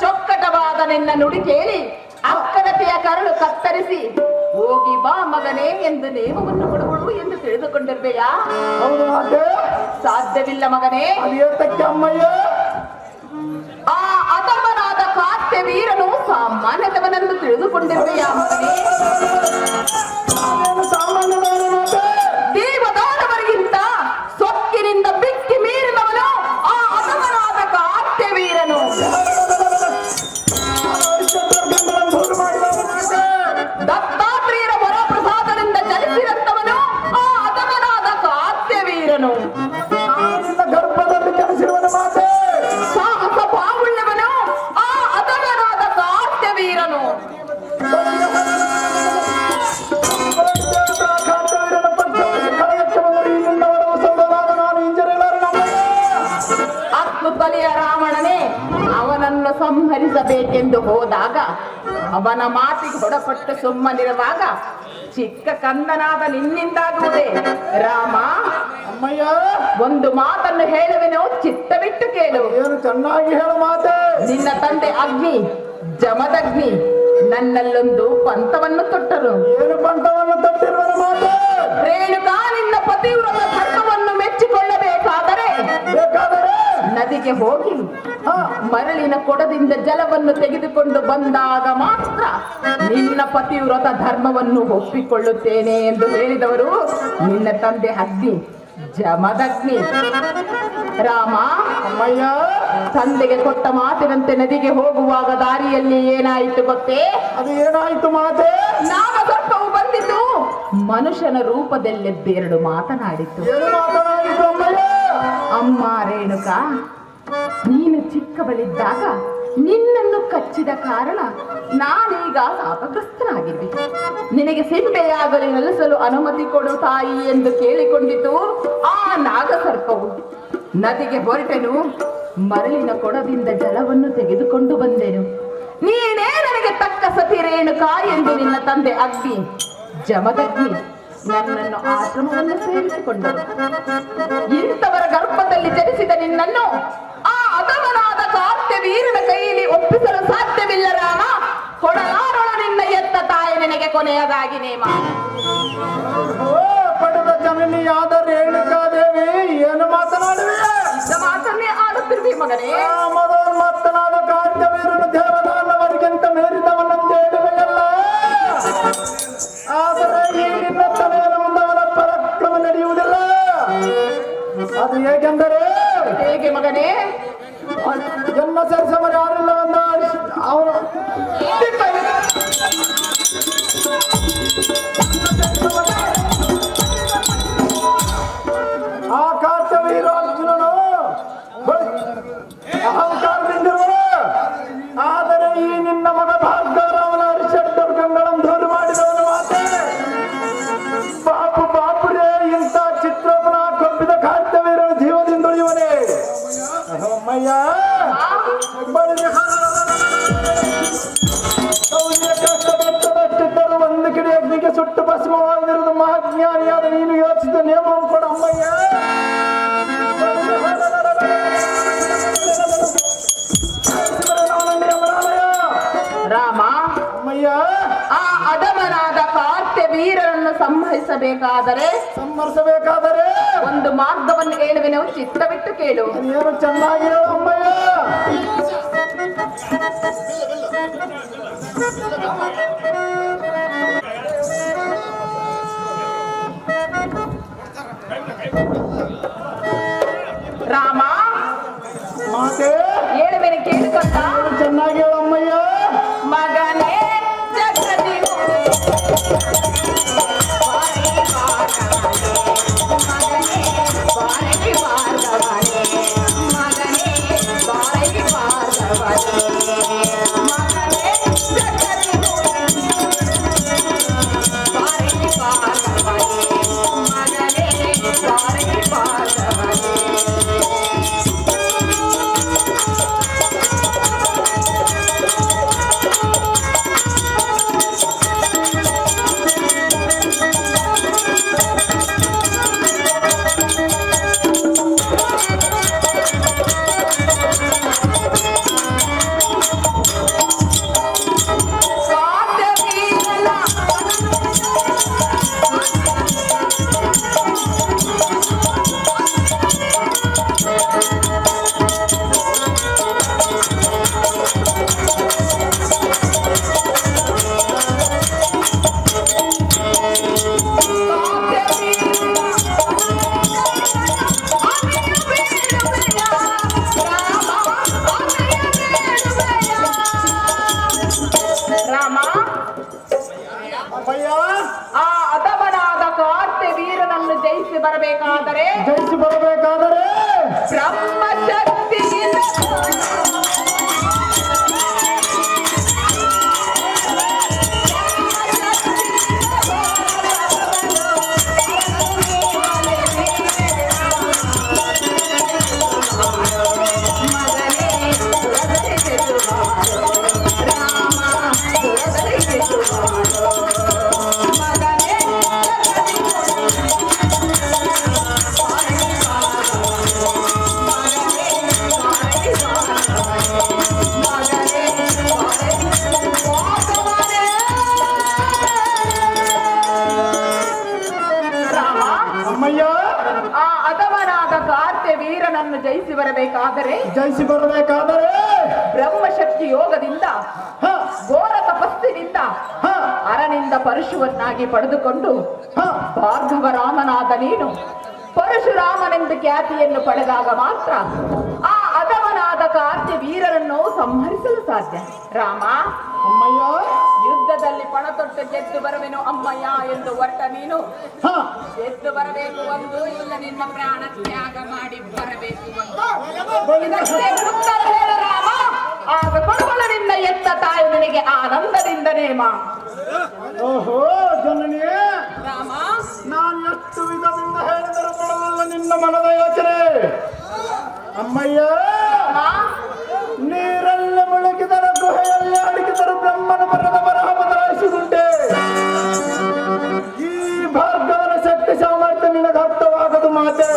ಚೊಕ್ಕಟವಾದ ನಿನ್ನ ನುಡಿ ಕೇಳಿ ಅಕ್ಕರತೆಯ ಕರಳು ಕತ್ತರಿಸಿ ಹೋಗಿ ಬಾ ಮಗನೇ ಎಂದು ನೇಮವನ್ನು ಕೊಡುವಳು ಎಂದು ತಿಳಿದುಕೊಂಡಿರ್ಬೇಯಾ? ಹೌದು ಮಾತೆ. ಸಾಧ್ಯವಿಲ್ಲ ಮಗನೇ. ಅದೇತಕ್ಕೆ ಅಮ್ಮಯ್ಯ? ಆ ಅಧಮನಾದ ಕಾತ್ಯ ವೀರನು ಸಾಮಾನ್ಯತವನೆಂದು ತಿಳಿದುಕೊಂಡಿರ್ಬೇಯಾ ಮಗನೇ? ಅದೇನು ಸಾಮಾನ್ಯವಾದ ಮಾತೆ? ದೇವದಾನವರಿಗಿಂತ ಸೊಕ್ಕಿನಿಂದ ಬಿಕ್ಕಿ ಮೀರಿದವನು ಆ ಅಧಮನಾದ ಕಾತ್ಯ ವೀರನು. ದತ್ತಾತ್ರೇಯರ ವರಪ್ರಸಾದದಿಂದ ಜನಿಸಿದಂತವನು ಆ ಅಧಮನಾದ ಕಾತ್ಯ ವೀರನು. ನಿನ್ನ ಗರ್ಭದಲ್ಲಿ ಕೆಲಸಿರುವನು ಮಾತೆ. ಸಾಹಸ ಬಾಹುಳ್ಯವನು ಆ ಅಧಮನಾದ ಕಾತ್ಯ ವೀರನು. ಅತ್ಯುತ್ತಲೆಯ ರಾವಣನೇ ಅವನನ್ನು ಸಂಹರಿಸಬೇಕೆಂದು ಹೋದಾಗ ಅವನ ಮಾತಿಗೆ ಹೊಡಪಟ್ಟು ಸುಮ್ಮನಿರುವಾಗ ಚಿಕ್ಕ ಕಂದನಾದ ನಿನ್ನಿಂದಾಗುವುದೇ ರಾಮ. ಅಮ್ಮಯ್ಯ ಒಂದು ಮಾತನ್ನು ಹೇಳುವೆನೋ ಚಿತ್ತವಿಟ್ಟು ಕೇಳು. ಏನು ಚೆನ್ನಾಗಿ ಹೇಳು ಮಾತೆ. ನಿನ್ನ ತಂದೆ ಅಗ್ನಿ ಜಮದಗ್ನಿ ನನ್ನಲ್ಲೊಂದು ಪಂಥವನ್ನು ತೊಟ್ಟರು. ಏನು ಪಂಥವನ್ನು ತಟ್ಟಿರುವನು ಮಾತೆ? ರೇಣುಕಾ ನಿನ್ನ ಪತಿವ್ರತ ಧರ್ಮವನ್ನು ಮೆಚ್ಚಿಕೊಳ್ಳಬೇಕಾದರೆ ನದಿಗೆ ಹೋಗಿ ಮರಳಿನ ಕೊಡದಿಂದ ಜಲವನ್ನು ತೆಗೆದುಕೊಂಡು ಬಂದಾಗ ಮಾತ್ರ ನಿನ್ನ ಪತಿವ್ರತ ಧರ್ಮವನ್ನು ಒಪ್ಪಿಕೊಳ್ಳುತ್ತೇನೆ ಎಂದು ಹೇಳಿದವರು ನಿನ್ನ ತಂದೆ ಅಗ್ನಿ ಜಮದಗ್ನಿ. ರಾಮ ಅಮ್ಮಯ್ಯ ತಂದೆಗೆ ಕೊಟ್ಟ ಮಾತಿನಂತೆ ನದಿಗೆ ಹೋಗುವಾಗ ದಾರಿಯಲ್ಲಿ ಏನಾಯಿತು ಗೊತ್ತೇ? ಅದು ಏನಾಯ್ತು ಮಾತೆ? ನಾಗಸರ್ಪವು ಬಂದಿತು ಮನುಷ್ಯನ ರೂಪದಲ್ಲೆದ್ದೆರಡು ಮಾತನಾಡಿತು. ಏನು ಮಾತನಾಡಿತು ಅಮ್ಮಯ್ಯ? ಅಮ್ಮ ರೇಣುಕಾ, ನೀನು ಚಿಕ್ಕವಳಿದ್ದಾಗ ನಿನ್ನನ್ನು ಕಚ್ಚಿದ ಕಾರಣ ನಾನೀಗ ಶಾಪಗ್ರಸ್ತನಾಗಿದ್ದೆ. ನಿನಗೆ ಸಿಂಬೆಯಾಗಲಿ ನೆಲೆಸಲು ಅನುಮತಿ ಕೊಡು ತಾಯಿ ಎಂದು ಕೇಳಿಕೊಂಡಿತು ಆ ನಾಗಸರ್ಪವು. ನದಿಗೆ ಹೊರಟೆನು, ಮರಳಿನ ಕೊಡದಿಂದ ಜಲವನ್ನು ತೆಗೆದುಕೊಂಡು ಬಂದೆನು. ನೀನೇ ನನಗೆ ತಕ್ಕ ಸತಿ ರೇಣುಕಾ ಎಂದು ನಿನ್ನ ತಂದೆ ಅಗ್ನಿ ಜಮದಗ್ನಿ ನನ್ನನ್ನು ಆಶ್ರಮವನ್ನು ಸೇರಿಸಿಕೊಂಡರು. ಇಂಥವರ ಗರ್ಭದಲ್ಲಿ ಜನಿಸಿದ ನಿನ್ನನ್ನು ಆ ಅಧಮನಾದ ಕಾತ್ಯ ವೀರನ ಕೈಯಲ್ಲಿ ಒಪ್ಪಿಸಲು ಸಾಧ್ಯವಿಲ್ಲ ರಾಮ. ಕೊಡಲಾರಳು ನಿನ್ನ ಎತ್ತ ತಾಯಿ ನಿನಗೆ ಕೊನೆಯದಾಗಿ ನೇಮ. ಪಡೆದ ಜನನಿಯಾದ ರೇಣುಕಾದೇವಿ ಏನು ಮಾತನಾಡುವೆ? ಮಾತನ್ನೇ ಆಡುತ್ತಿರ್ವಿ ಮಗನೇ. ಮತ್ತನಾದ ಕಾಂತವೀರನು ದೇವದಾನವರಿಗಿಂತ ಮೇರಿದವನಂದು ಹೇಳುವೆಯಲ್ಲ. ಆದರೆ ಈ ನಿನ್ನ ತಲೆಯನ್ನು ಮುಂದವನ ಪರಾಕ್ರಮ ನಡೆಯುವುದಿಲ್ಲ. ಅದು ಹೇಗೆಂದರೆ ಹೇಗೆ ಮಗನೇ? ಜನ್ಮ ಸರಿಸಮರ ಯಾರಿಲ್ಲ ಅವನು ಆ ಕಾರ್ತವೀರ ಅರ್ಜುನನು ಅಹಂಕಾರದಿಂದಿರುವನು. ಆದರೆ ಈ ನಿನ್ನ ಮಗ ಭಾರ್ಗವರಾಮನ ಹರಿಷಡ್ಡರ್ಗಗಳನ್ನು ದೂರು ಮಾಡಿದವನು ಮಾತೆ. ಬಾಪು ರೇ, ಇಂಥ ಚಿತ್ರೋಪನ ಕೊಬ್ಬಿದ ಕಾರ್ತವೀರನು ಜೀವದಿಂದುಳಿಯುವನೇ. ಅಮ್ಮಯ್ಯ ಕಷ್ಟಪಟ್ಟದಷ್ಟಿದ್ದರೂ ಒಂದು ಕಿಡಿ ಅಗ್ನಿಗೆ ಸುಟ್ಟು ಭಸ್ಮವಾಗಿರುವುದು ಮಹಾಜ್ಞಾನಿಯಾದ ನೀನು ಯೋಚಿಸಿದ ನಿಯಮವನ್ನು ಕೊಡ ಅಮ್ಮಯ್ಯ. ರಾಮ ಅಮ್ಮಯ್ಯ ಸಂಹರಿಸಬೇಕಾದರೆ ಒಂದು ಮಾರ್ಗವನ್ನು ಹೇಳುವೆನು, ಚಿತ್ತವಿಟ್ಟು ಕೇಳು. ಏನು ಚೆನ್ನಾಗಿ ಹೇಳು ಅಮ್ಮಯ್ಯ. ರಾಮ ಮಾತೆ ಹೇಳುವೆನು ಕೇಳು ಕಂದ. ಚೆನ್ನಾಗಿ ಹೇಳು ಅಮ್ಮಯ್ಯ. ಮಗನೇ ಜಗದಿ ಬರಬೇಕಾದರೆ ಬ್ರಹ್ಮಶಕ್ತಿಯಿಂದ ವೀರನನ್ನು ಜಯಿಸಿ ಬರಬೇಕಾದರೆ ಬ್ರಹ್ಮಶಕ್ತಿ ಯೋಗದಿಂದ ಘೋರ ತಪಸ್ಸಿನಿಂದ ಅರನಿಂದ ಪರಶುವನ್ನಾಗಿ ಪಡೆದುಕೊಂಡು ಭಾರ್ಗವರಾಮನಾದ ನೀನು ಪರಶುರಾಮನೆಂದು ಖ್ಯಾತಿಯನ್ನು ಪಡೆದಾಗ ಮಾತ್ರ ಆ ಅಧಮನಾದ ಕಾರ್ತ್ಯ ವೀರನನ್ನು ಸಂಹರಿಸಲು ಸಾಧ್ಯ. ರಾಮ, ಅಮ್ಮಯ್ಯ, ಯುದ್ಧದಲ್ಲಿ ಪಣತೊಟ್ಟು ಗೆದ್ದು ಬರುವೆನು ಅಮ್ಮಯ್ಯ ಎಂದು ಹೊರಟ ನೀನು ಗೆದ್ದು ಬರಬೇಕು ಒಂದು, ಇಲ್ಲ ನಿನ್ನ ಪ್ರಾಣ ತ್ಯಾಗ ಮಾಡಿ ಬರಬೇಕು ಒಂದು. ಇದಕ್ಕೆ ಉತ್ತರ ಹೇಳು ರಾಮ. ಆಗ ಕೊಡುವಳನಿಂದ ಎತ್ತ ತಾಯಿ ನಿನಗೆ ಆನಂದದಿಂದ ನೇಮ. ಓಹೋ ಜನನಿ ರಾಮ, ನಾನು ಎಷ್ಟು ವಿಧದಿಂದ ಹೇಳಿದರೂ ಕೊಡಲಿಲ್ಲ ನಿನ್ನ ಮನದ ಯೋಚನೆ. ಅಮ್ಮಯ್ಯ, ನೀರಲ್ಲಿ ಮುಳುಗಿದರೆ ಗುಹೆಯಲ್ಲಿ ಅಡಗಿದರು ಬ್ರಹ್ಮನ ಬರದ ಬರಹ ಬದಲಾಯಿಸಿದುಂಟೆ. ಈ ಭಾರ್ಗವನ ಶಕ್ತಿ ಸಾಮರ್ಥ್ಯ ನಿನಗೆ ಅರ್ಥವಾಗದು ಮಾತೆ.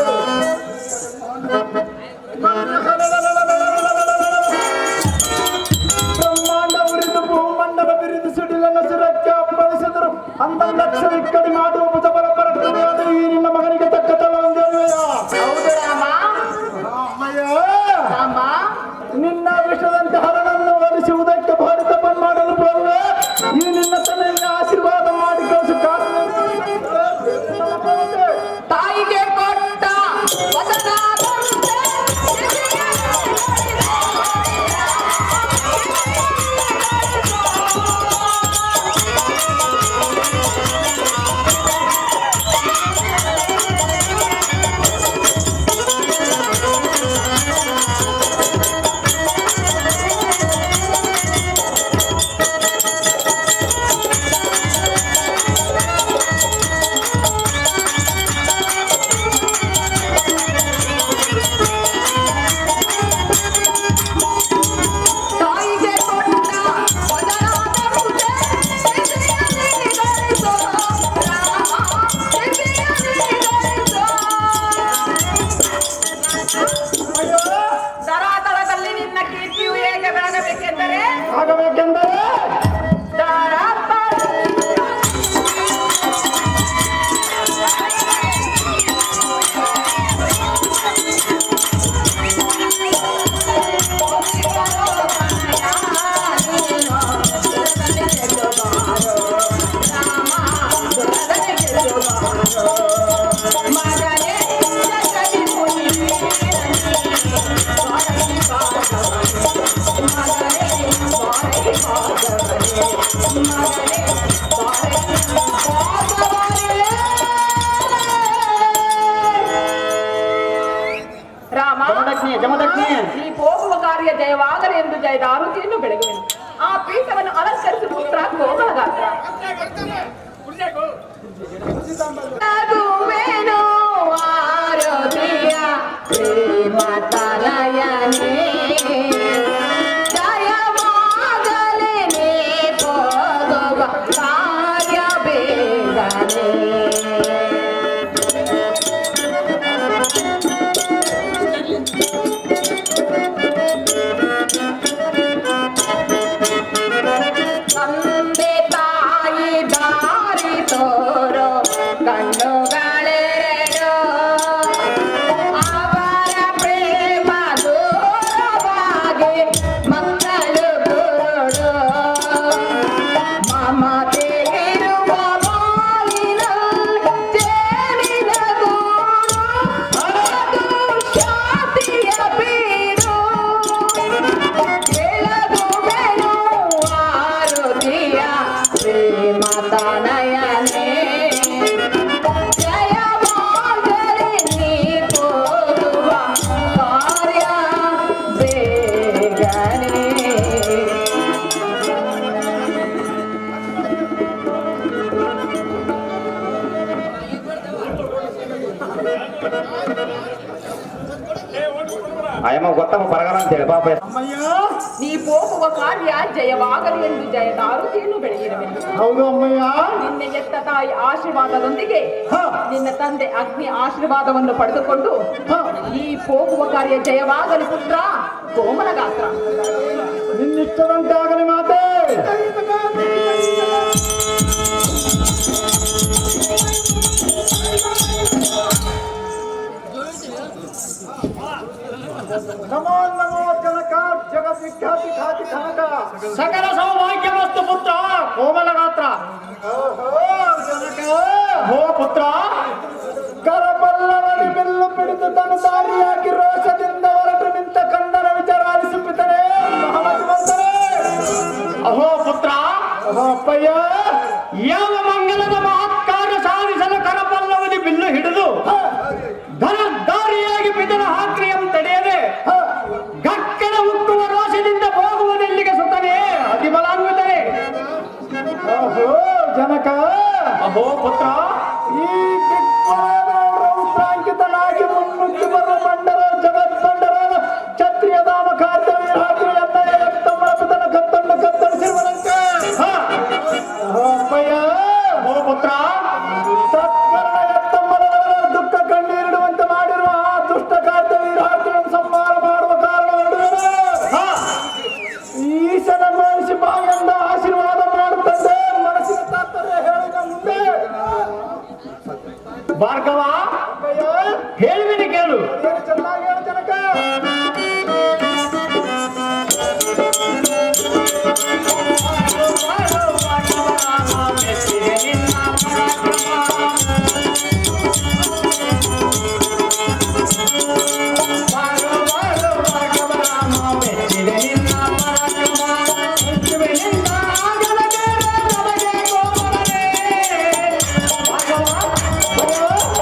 ಬ್ರಹ್ಮಾಂಡ ಉರಿದು ಭೂಮಂಡಲ ಬಿರಿದು ಸಿಡಿಲನ್ನು ಶಿರಕ್ಕೆ ಅಪ್ಪಳಿಸಿದರು. ಅಂದ ಲಕ್ಷ ಇಕ್ಕಡಿ ಮಾಡುವ ಬುಧಬಲ ಪರಕ್ರಮವಾದ ಈ ನಿನ್ನ ಮಗನಿಗೆ ತಕ್ಕ ತಲ ಒಂದು ಹೌದು ರಾಮ. ಅಮ್ಮಯ್ಯ, ರಾಮ, ನಿನ್ನ ವಿಷದಂತೆ ಹರನನ್ನು ಒಲಿಸುವುದಕ್ಕೆ ಭಾರತ ಬಂದ್ ಮಾಡಲು ಬರುವೆ. ಈ ನಿನ್ನ ತನ್ನ ಆಶೀರ್ವಾದ ಮಾಡಿ ಕಳಿಸು. ತಾಯಿಗೆ ಕೊಟ್ಟ ಜಮದಗ್ನಿ ಈ ಹೋಗುವ ಕಾರ್ಯ ಜಯವಾಗಲಿ ಎಂದು ಜಯದ ಆರುತಿಯನ್ನು ಬೆಳಗುವೆನು. ಆ ಪೀಠವನ್ನು ಅಲಂಕರಿಸಿ ಪುತ್ರ ಕೋಮಲಗಾತ್ರ ನಗುವೆನು ಆರತಿಯ ಪ್ರೇಮತನಯನೇ ಜಯವಾಗಲಿ ನೀ ಹೋಗುವ ಕಾರ್ಯ ಬೇಗನೆ. ತಂದೆ ತಾಯಿ ದಾರಿ ತೋರೋ ಕಣ್ಣುಗಳೆರಡು ಅವರ ಪ್ರೇಮ ದೂರವಾಗಿ ಮಕ್ಕಳು ಗುರುಡು ಮಮತೆ ಇರುವ ಬಾಳಿನಲ್ಲಿ ಜೇನಿನ ಗೂಡು ಅದು ಶಾಂತಿಯ ಬೀಡು ಬೆಳಗುವೆನು ಆರುತಿಯ ಪ್ರೇಮತನಯನೇ ಜಯವಾಗಲಿ ನೀ ಹೋಗುವ ಕಾರ್ಯ ಬೇಗನೆ. ಅಯ್ಯಮ್ಮ ಗೊತ್ತಮ್ಮ ಬರಗಾಲ ಅಂತ ಹೇಳಿ ಪಾಪ. ನೀ ಹೋಗುವ ಕಾರ್ಯ ಜಯವಾಗಲಿ ಎಂದು ಜಯದ ಆರುತಿಯನ್ನು ಬೆಳೆಯಿರಬೇಕು. ಹೌದು ಅಮ್ಮಯ್ಯ. ನಿನ್ನೆ ಎತ್ತ ತಾಯಿ ಆಶೀರ್ವಾದದೊಂದಿಗೆ ನಿನ್ನ ತಂದೆ ಅಗ್ನಿ ಆಶೀರ್ವಾದವನ್ನು ಪಡೆದುಕೊಂಡು ಈ ಹೋಗುವ ಕಾರ್ಯ ಜಯವಾಗಲಿ ಪುತ್ರ ಕೋಮಲಗಾತ್ರ. ನಿನ್ನಿಷ್ಟದಂತೆ ಆಗಲಿ ಮಾತೆ. ನಮೋ ನಮೋ ಜನಕ ಜಗದ್ವಿಖ್ಯಾತಿ ಖ್ಯಾತಿ ಕನಕ ಸಕಲ ಸೌಭಾಗ್ಯ ವಸ್ತು ಪುತ್ರ ಕೋಮಲಗಾತ್ರ. ಜನಕ ಹೋ ಪುತ್ರ ಕರಬಲ್ಲವನಿ ಬೆಲ್ಲು ಪಿಡಿದು ತನ್ನ ದಾರಿಯಾಗಿ ರೋಷದಿಂದ ಹೊರಟು ನಿಂತ ಕಂದನ ವಿಚಾರಿಸುತ್ತಿದ್ದರೆ ಮಹಾಮತಿವಂತರೇ. ಅಹೋ ಪುತ್ರ ಅಪ್ಪಯ್ಯ ಯಾವ ಮಂಗಲದ ಮಹತ್ಕಾರ್ಯ ಸಾಧಿಸಲು ಕರಪಲ್ಲವದಿ ಬಿಲ್ಲು ಹಿಡಿದು ದಾರಿಯಾಗಿ ಪಿತನ ಹಾಕ್ರಿಯಂ ತಡೆಯದೆ ಗಕ್ಕನ ಹುಟ್ಟುವ ರೋಷದಿಂದ ಹೋಗುವುದೆಲ್ಲಿಗೆ ಸುತ್ತನೆ ಅತಿಬಲಾನ್ವಿತನೆ. ಓಹೋ ಜನಕ ಅಹೋ ಪುತ್ರ ಈ ಉತ್ರಾಂಕಿತನಾಗಿ ಮುನ್ನುಗ್ಗಿ ಬರುವ ಬಂಡರ ಜಗತ್ಪಂಡರ ಕ್ಷತ್ರಿಯ ದಾಮ ಕಾರ್ಯವೀರ ತಮ್ಮನ ಕತ್ತನ್ನು ಕತ್ತರಿಸಿರುವಂತ ಅಪ್ಪಯ್ಯ ಅಹೋ ಪುತ್ರ ತತ್ಕರಣ ಎತ್ತಮ್ಮನವರ ದುಃಖ ಕಣ್ಣೀರಿಡುವಂತೆ ಮಾಡಿರುವ ಆ ದುಷ್ಟ ಕಾರ್ಯವೀರ ಸಂಹಾರ ಮಾಡುವ ಕಾರಣ ಈಶನ ಮನಸ್ಸಿ ಬಾಯಿಂದ ಆಶೀರ್ವಾದ ಮಾಡುತ್ತದೆ. ಮನಸ್ಸಿನ ತಾತ್ಪರ್ಯ ಹೇಳಿದ ಮುಂದೆ ಭಾರ್ಗವ ಅಪ್ಪಯ್ಯ ಹೇಳುವಿನಿ ಕೇಳು. ಏನು ಚೆನ್ನಾಗಿ ಹೇಳು ಜನಕ.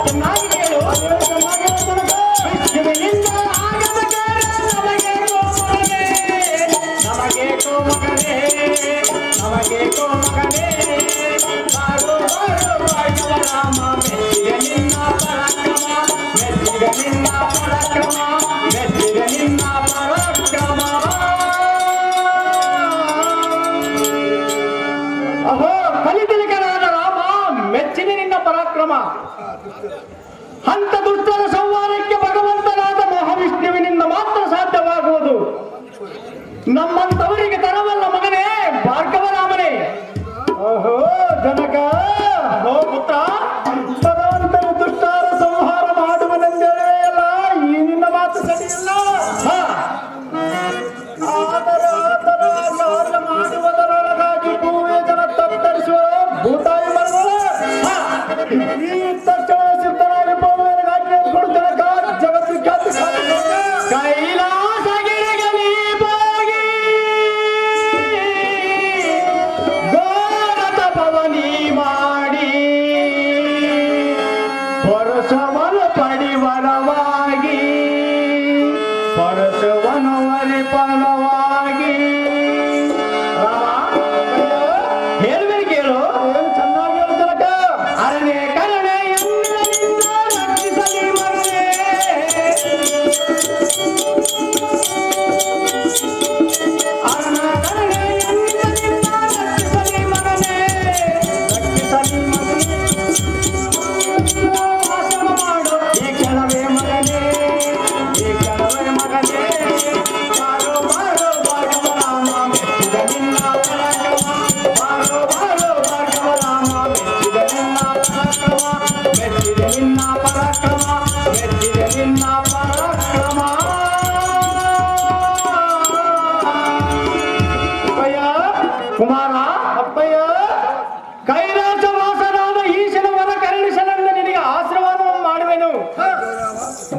ಚೆನ್ನಾಗಿ ಕೇಳು. ಅಹೋ ಕಲಿತಿಲಿಕನಾದ ರಾಮ ಮೆಚ್ಚಿನ ನಿನ್ನ ಪರಾಕ್ರಮ. ಹಂತ ದುಷ್ಟರ ಸಂಹಾರಕ್ಕೆ ಭಗವಂತನಾದ ಮಹಾವಿಷ್ಣುವಿನಿಂದ ಮಾತ್ರ ಸಾಧ್ಯವಾಗುವುದು. ನಮ್ಮಂತವರಿಗೆ ತರವಲ್ಲ ಮಗನೇ ಭಾರ್ಗವರಾಮನೇ. ಓಹೋ ಜನಕ ಅಹೋ ಪುತ್ರ ಭಗವಂತನು ದುಷ್ಟರ ಸಂಹಾರ ಮಾಡುವನೆಂದೇಳೇ ಅಲ್ಲ, ಈ ನಿನ್ನ ಮಾತು ಸರಿಯಿಲ್ಲ. ಆದರೆ ಆತನ ಮಾಡುವುದರೊಳಗಾಗಿ ಭೂಮಿಯ ಜನ ತತ್ತರಿಸುವ ಭೂತಾಯಿ ಮರಗಳು ಈ ತಕ್ಷಣ ಸಿದ್ಧನಾಗಿ ಭೂಮಿಯನ್ನು ಕೊಡು ಜನಕ. ಜಗದ್ವಿಖ್ಯಾತಿ ಕೈಲಾಸಗಿರಿಗೆ ನೀ ಹೋಗಿ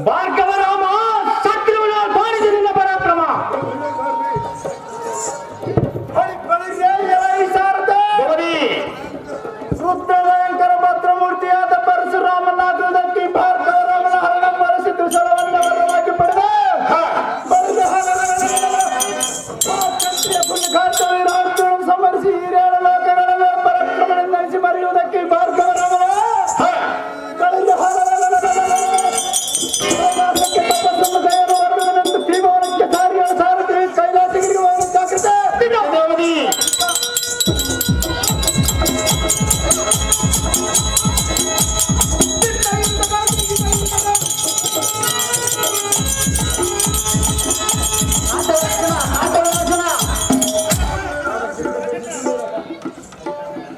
ಭಾರ್ಗವರಾಮ ಸತ್ಯವಿನ ಬಾಣಿದಿಂದ ಪರಾಕ್ರಮ ರುದ್ರಭಯಂಕರ ಭದ್ರಮೂರ್ತಿಯಾದ ಪರಶುರಾಮನಾಗುವುದಕ್ಕೆ ಭಾರ್ಗವರಾಮನ ಹರಣ ಮರಸಿದ್ದು ಸಲವನ್ನು ವರವಾಗಿ ಪಡೆದ ಸಮರಿಸಿ ಹಿರಿಯರ ಲೋಕಗಳಲ್ಲಿ ಪರಾಕ್ರಮದಿಂದ ನಡೆಸಿ ಬರೆಯುವುದಕ್ಕೆ ಭಾರ್ಗವರಾಮನ ತಪಸ್ಸನ್ನು ಕೈಯನ್ನು ಹೊರಡುವುದೆಂದು ತ್ರಿಭುವನಕ್ಕೆ ಸಾರಿಗಳ ಸಾರಥಿ ಕೈಲಾಸಗಿರಿಗೆ ಹೋಗಲು ಜಾಗೃತ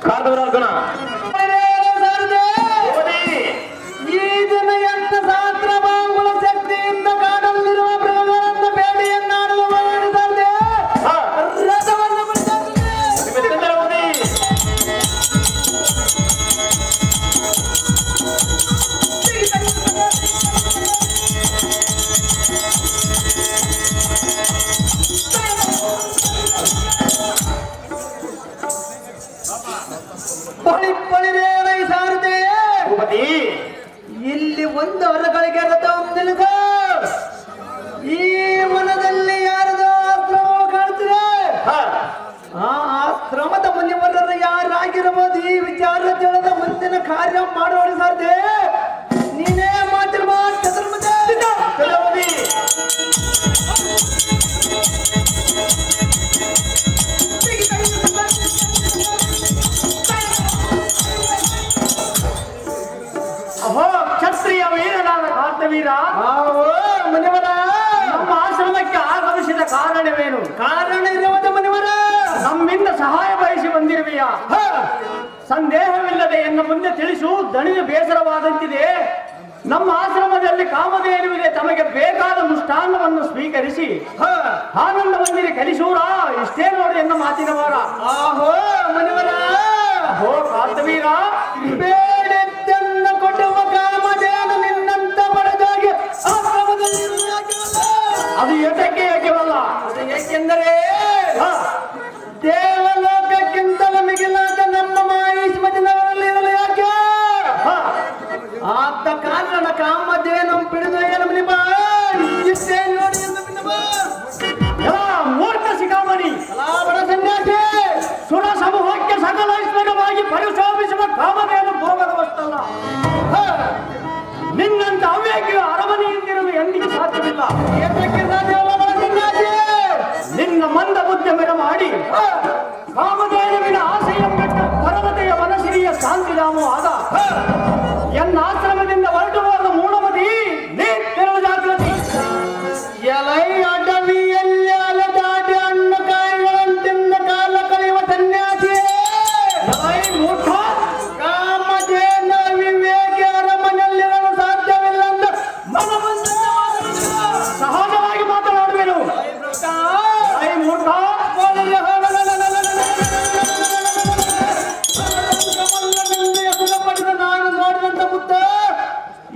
ಕಾದವರಾರ್ಜುನ ಈ ದಿನ ಎಂತ ಶಾಸ್ತ್ರ ಬಾಂಗುಳ ಶಕ್ತಿಯಿಂದ ಕಾಡಲ್ಲಿರುವ ಮೃಗಗಳನ್ನು ಬೇಟೆಯನ್ನಾಡಲು ಮಾಡಿದಂತೆ ರಥವನ್ನು ಸಾರದೆ ಇಲ್ಲಿ ಒಂದು ಹೊರಗಳಿಗೆ ರಥ ನಿಲ್ಲಿಸ ಈ ಮನದಲ್ಲಿ ಯಾರದೋ ಆಶ್ರಮ ಕಾಣ್ತಿದೆ ಆ ಆಶ್ರಮದ ಮುನಿವರರು ಯಾರಾಗಿರಬಹುದು ಈ ವಿಚಾರ ತಿಳಿದ ಮುಂದಿನ ಕಾರ್ಯ ಮಾಡೋಣ ಸಾರದೆ ನೀನೇ ಮಾತಿರ್ಬಾ ಅಹೋ ಕ್ಷತ್ರಿಯ ವೀರನಾದ ಕಾರ್ತವೀರ ಮುನಿವರ ನಮ್ಮ ಆಶ್ರಮಕ್ಕೆ ಆಗಮಿಸಿದ ಕಾರಣವೇನು? ಕಾರಣ ಇರುವುದು ಮುನಿವರ ನಮ್ಮಿಂದ ಸಹಾಯ ಬಯಸಿ ಬಂದಿರುವೆಯಾ? ಸಂದೇಹವಿಲ್ಲದೆ ಎನ್ನ ಮುಂದೆ ತಿಳಿಸು. ದಣಿದು ಬೇಸರವಾದಂತಿದೆ. ನಮ್ಮ ಆಶ್ರಮದಲ್ಲಿ ಕಾಮಧೇನುವಿದೆ. ತಮಗೆ ಬೇಕಾದ ಮುಷ್ಟಾನ್ನವನ್ನು ಸ್ವೀಕರಿಸಿ ಆನಂದ ಮಂದಿರ ಕಲಿಸೂರ. ಇಷ್ಟೇ ನೋಡಿ ಎನ್ನ ಮಾತಿನ ವಾರ. ಆಹೋ ಮುನಿವರ ಹೋ ಕಾರ್ತವೀರ, ಬೇಡಿದ್ದನ್ನ ಕೊಡುವ ಕಾಮಧೇನು ನಿನ್ನಂತ ಬಡದಾಗಿ ಆಶ್ರಮದಲ್ಲಿ ಅದು ಏತಕ್ಕೆ ಯಾಕೆವಲ್ಲ? ಅದು ಏಕೆಂದರೆ ದೇವಲೋಕಕ್ಕಿಂತಲೂ ಮಿಗಿಲಾದ ನಮ್ಮ ಮಾಹಿಷ್ಮತಿನವರಲ್ಲಿ ಇರಲು ಯಾಕೆ ಆದ ಕಾರಣ ಕಾಮಧೇನು ಪಿಡಿದು ಏನು ಮುನಿಬ ಇಷ್ಟೇ ನೋಡಿ ಎಂದು ಮೂರ್ಖ ಶಿಖಾಮಣಿ, ಬಡ ಸನ್ಯಾಸಿ ಸುರ ಸಮೂಹಕ್ಕೆ ಸಕಲ ಐಶ್ವರ್ಯವಾಗಿ ಪರಿಶೋಭಿಸುವ ಕಾಮಧೇನು ಭೋಗದವಷ್ಟಲ್ಲ. ನಿನ್ನಂತ ಅವ್ಯಾಗಿಯು ಅರಮನೆಯಿಂದಿರಲು ಎಂದಿಗೂ ಸಾಧ್ಯವಿಲ್ಲ. ಏತಕ್ಕೆ ಸಾಧ್ಯವಲ್ಲ ಬಡ ಸನ್ಯಾಸಿ? ನಿನ್ನ ಮಂದ ಬುದ್ಧಿ ಮೆರ ಮಾಡಿ ಕಾಮಧೇನುವಿನ ಆಸೆಯಂಬೆಟ್ಟ ಪರ್ವತೆಯ ವನಸಿರಿಯ ಶಾಂತಿಧಾಮೂ ಆದ ಎನ್ನ ಆಶ್ರಮದಿಂದ ಹೊರಟು ಹೋದ ಮೂಢಮತಿ ನೀ ತೆರಳು ಜಾಗೃತಿ. ಎಲೈ ಅಡವಿಯಲ್ಲಿ ಅಲದಾಡಿ ಹಣ್ಣು ಕಾಯಿಗಳಂತಿಂದ ಕಾಲ ಕಳೆಯುವ ಸನ್ಯಾಸಿ. ಎಲೈ ಮೂರ್ಖ, ಕಾಮಧೇನು ವಿವೇಕಿ ಅರಮನೆಯಲ್ಲಿರಲು ಸಾಧ್ಯವಿಲ್ಲ ಎಂದು ಸಹಜವಾಗಿ ಮಾತನಾಡುವೆನು. ಎಲೈ ಮೂರ್ಖ, ಸುಖಪಡಿದ ನಾನು ನೋಡಿದಂತ ಮುತ್ತ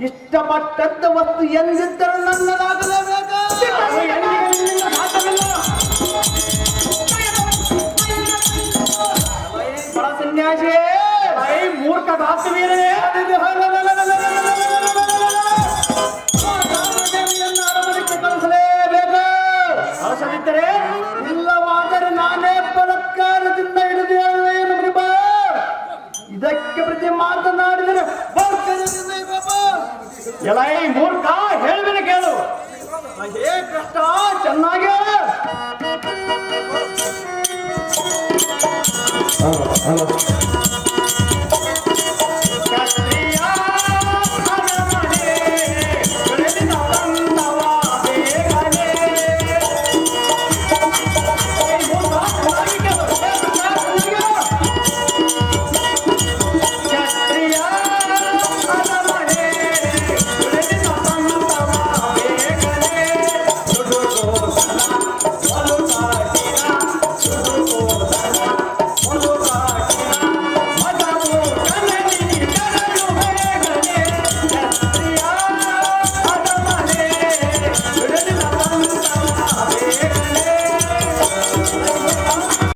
ಇಷ್ಟಪಟ್ಟದ್ದ ವಸ್ತು ಎಂದಿದ್ದರೂ ನನ್ನದಾಗಲೇಬೇಕು. ಅದು ಎಂದಿಗೂ ನಿನ್ನಿಂದ ಸಾಧ್ಯವಿಲ್ಲ. ಬಡ ಸನ್ಯಾಸಿ, ಎಲೈ ಮೂರ್ಖ ಕಾರ್ತವೀರನೇ, ಅರಮನೆಗೆ ಕಳಿಸಲೇಬೇಕು. ಕಳಿಸದಿದ್ದರೆ ಇಲ್ಲವಾದರೆ ನಾನೇ ಬಲತ್ಕಾರದಿಂದ ಹಿಡಿದು ಹೇಳುವೆನು ಮೃಗ. ಇದಕ್ಕೆ ಪ್ರತಿ ಮಾತನಾಡಿದರೆ ಎಲೈ ಮೂರ್ಖ, ಹೇಳುವೆನು ಕೇಳು. ಹೇ ಕೃಷ್ಣ, ಚೆನ್ನಾಗಿ ಹೇಳು.